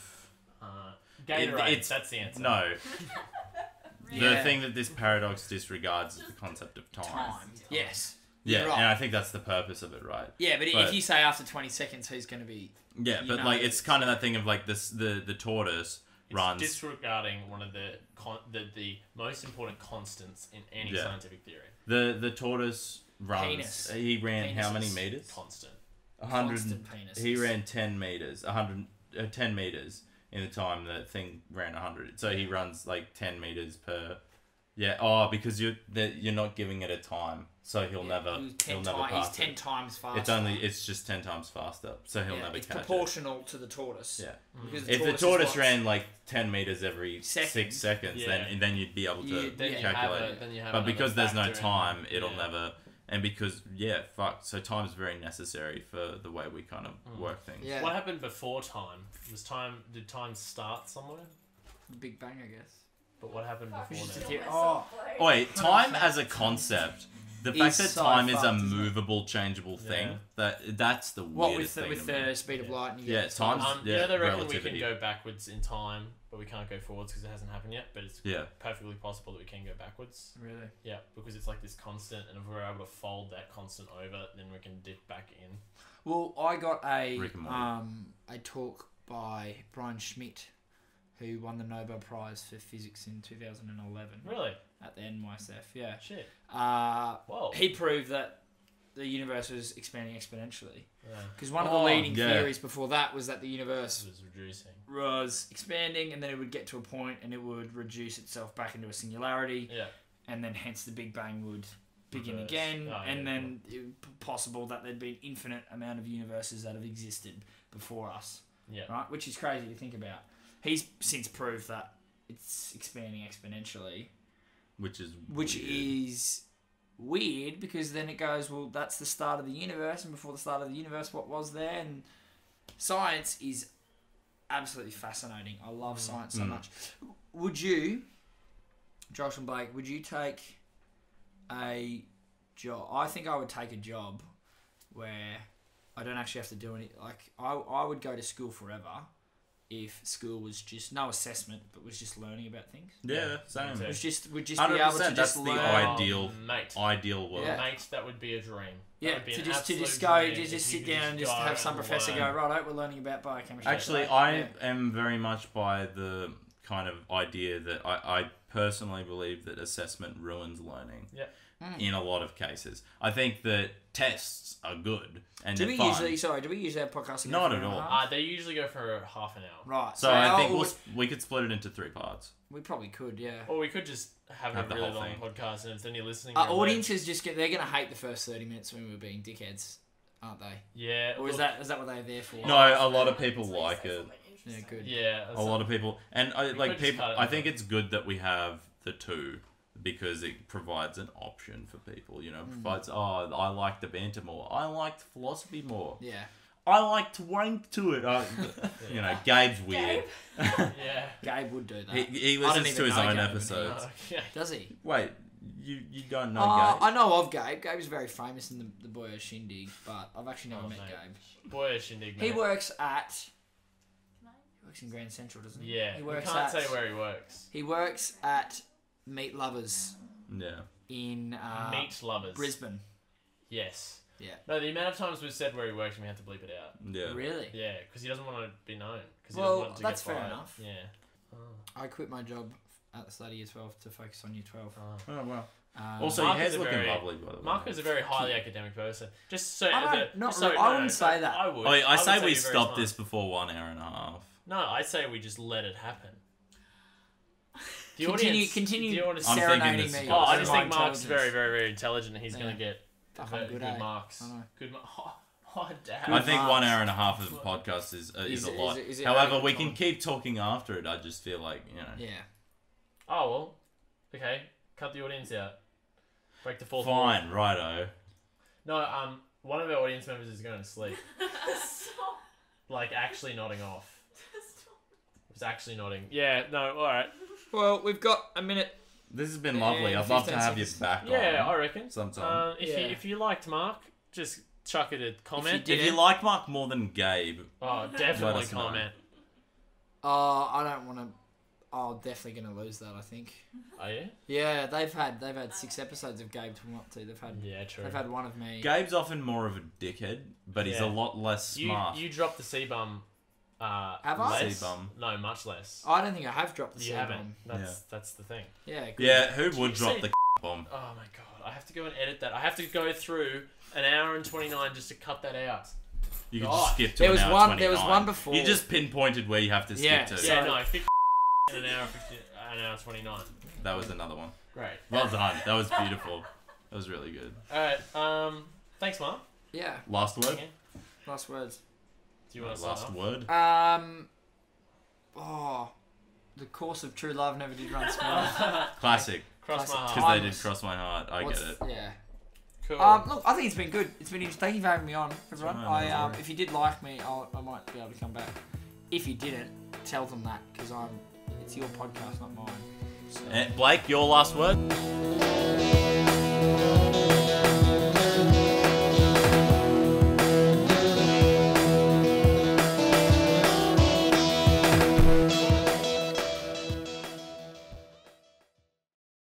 Gatorade, it's- that's the answer. no. Yeah. The thing that this paradox disregards is the concept of time. Time. Yes. Yeah, You're right. and I think that's the purpose of it, right? Yeah, but But- if you say after 20 seconds, who's going to be... Yeah, You but know, like it's kind of that thing of like this the tortoise It's runs. disregarding one of the most important constants in any Yeah. scientific theory. The tortoise runs. Penis. He ran how many Penises. meters? Constant. 100. Constant penises. He ran 10 meters. 10 meters in the time the thing ran 100. So he runs like 10 meters per. Yeah. Oh, because you're not giving it a time, so he'll never He's pass 10 it. times faster. It's just 10 times faster, so he'll never it's catch proportional to the tortoise. it. Yeah. Because If the is tortoise what's- ran like 10 meters every Seconds. 6 seconds, Yeah. then you'd be able to You- Then you calculate have it. then you have But another because there's no factor in time, there. it'll Yeah. never. And because so time's very necessary for the way we kind of work things. Yeah. What happened before time? Did time start somewhere? Big Bang, I guess. But what happened before Just a then? theory. Oh, Wait, time as a concept. The fact that so time is a fucked, isn't it? movable, changeable thing. Yeah. That's the what weirdest with thing with to me. the speed of light? And you Yeah, get time's- You know, they reckon we relativity. can go backwards in time, but we can't go forwards because it hasn't happened yet. But it's Yeah. perfectly possible that we can go backwards. Really? Yeah, because it's like this constant, and if we're able to fold that constant over, then we can dip back in. Well, I got Rick and Morty. a talk by Brian Schmidt, who won the Nobel Prize for Physics in 2011 Really? at the NYSF. Yeah. Shit. Whoa. He proved that the universe was expanding exponentially. Because one of the Oh, leading yeah. theories before that was that the universe It was reducing. was expanding, and then it would get to a point and it would reduce itself back into a singularity, Yeah. and then hence the Big Bang would begin Reverse. again, Oh, and yeah, then it would be possible that there'd be an infinite amount of universes that have existed before us, Yeah. right? Which is crazy to think about. He's since proved that it's expanding exponentially, Which is which weird. is weird because then it goes, well, that's the start of the universe, and before the start of the universe, what was there? And science is absolutely fascinating. I love science so much. Would you, Josh and Blake, would you take a job? I think I would take a job where I don't actually have to do any. Like I would go to school forever if school was just no assessment, but was just learning about things. Yeah, same. Yeah. Would just be 100%, able to that's just the learn. ideal Mate. ideal world. Yeah. Mate, that would be a dream. That Yeah, would be to an just absolute go, dream to if just you sit could down and just go have some and professor learn. go, right, we're learning about biochemistry. Actually, Right? I Yeah. am very much by the kind of idea that I personally believe that assessment ruins learning. Yeah. In a lot of cases, I think that tests are good and Do they're we fun. usually our podcast? again Not for at an hour and a all. half? They usually go for half an hour. Right. So I think we, we could split it into 3 parts. we probably could, yeah. Or we could just have Have a the really whole long thing. podcast, and if then you're listening, Our you're like, audiences they're going to hate the first 30 minutes when we're being dickheads, aren't they? yeah. Or is look, that what they're there for? No, a lot of people Until you like say it. something Yeah, interesting. good. Yeah. A lot of people, and I We like could just people. cut it I out. think it's good that we have the 2 because it provides an option for people. You know, provides. Oh, I like the banter more. I liked philosophy more. Yeah. I like to wank to it. You know, Gabe's weird. Yeah. Gabe would do that. He I don't listens to even his know own Gabe, episodes. Okay. Does he? Wait, you don't know Gabe? I know of Gabe. Gabe's very famous in the Boyo Shindig, but I've actually never Oh, met mate. Gabe. Boy, a shindig. He mate. works in Grand Central, doesn't he? Yeah. He We works can't at, say where he works. He works at Meat Lovers Yeah. in Meat lovers. Brisbane. Yes. Yeah. No, the amount of times we've said where he works, we have to bleep it out. Yeah. Really? Yeah, because he doesn't want to be known. Because he Well, doesn't want to that's get fair fired. enough. Yeah. I quit my job at the start of year 12 to focus on year 12. Oh wow. Um, Also, Mark your is hair's a looking very- lovely, by the way. Mark is a very highly academic person. Just so I don't- not just so, really- I wouldn't say that. I would. Wait, I would say we you're very stop smart. this before 1 hour and a half. No, I say we just let it happen. The Continue the audience, I'm thinking serenading this me. is Oh, I good. just My think Mark's intelligence. very, very, very intelligent, and he's Yeah. gonna get Fuck, I'm good good, eh? marks. I know. Good Oh, Dad. I think marks. 1 hour and a half of the podcast is a lot. is it However, eight we or can 12? keep talking after it. I just feel like, you know. Yeah. Oh well. Okay. Cut the audience out. Break the fourth wall. Fine, righto. No, one of our audience members is going to sleep. Stop. Like actually nodding off. It's actually nodding. Yeah. No. All right. Well, we've got a minute. This has been lovely. Yeah, I'd love to 15 have you seconds. back Yeah, on I reckon. sometime. If you liked Mark, just chuck it a comment. did- If you like Mark more than Gabe, Oh, Let definitely us know. comment. I don't want to. I'm definitely going to lose that, I think. Oh yeah. Yeah, they've had 6 episodes of Gabe to come up to. Yeah, true. They've had one of me. Gabe's often more of a dickhead, but he's Yeah. a lot less smart. You dropped the C-bum. Have I? Less? C-bum. No, much less. I don't think I have dropped the You C-bomb. haven't. That's the thing. Yeah, good. Yeah, who would you drop say- the bomb? Oh my god, I have to go and edit that. I have to go through an hour and 29 just to cut that out. You could God. just skip to There an was hour one- there was 29. one before. You just pinpointed where you have to skip Yeah, to. so- Yeah, no, 50 in an hour 50, an hour 29. That was another one. Great. Well done. That was beautiful. That was really good. Alright, thanks Mark. Yeah. Last word? Okay. Last words. Do you want to sign Last off? word? The course of true love never did run smooth. Classic. Cross my Classic. Because heart. they did cross my heart. I get it. Yeah. Cool. Look, I think it's been good. It's been interesting. Thank you for having me on, everyone. No, no If you did like me, I might be able to come back. If you didn't, tell them that because it's your podcast, not mine. So. Blake, your last word?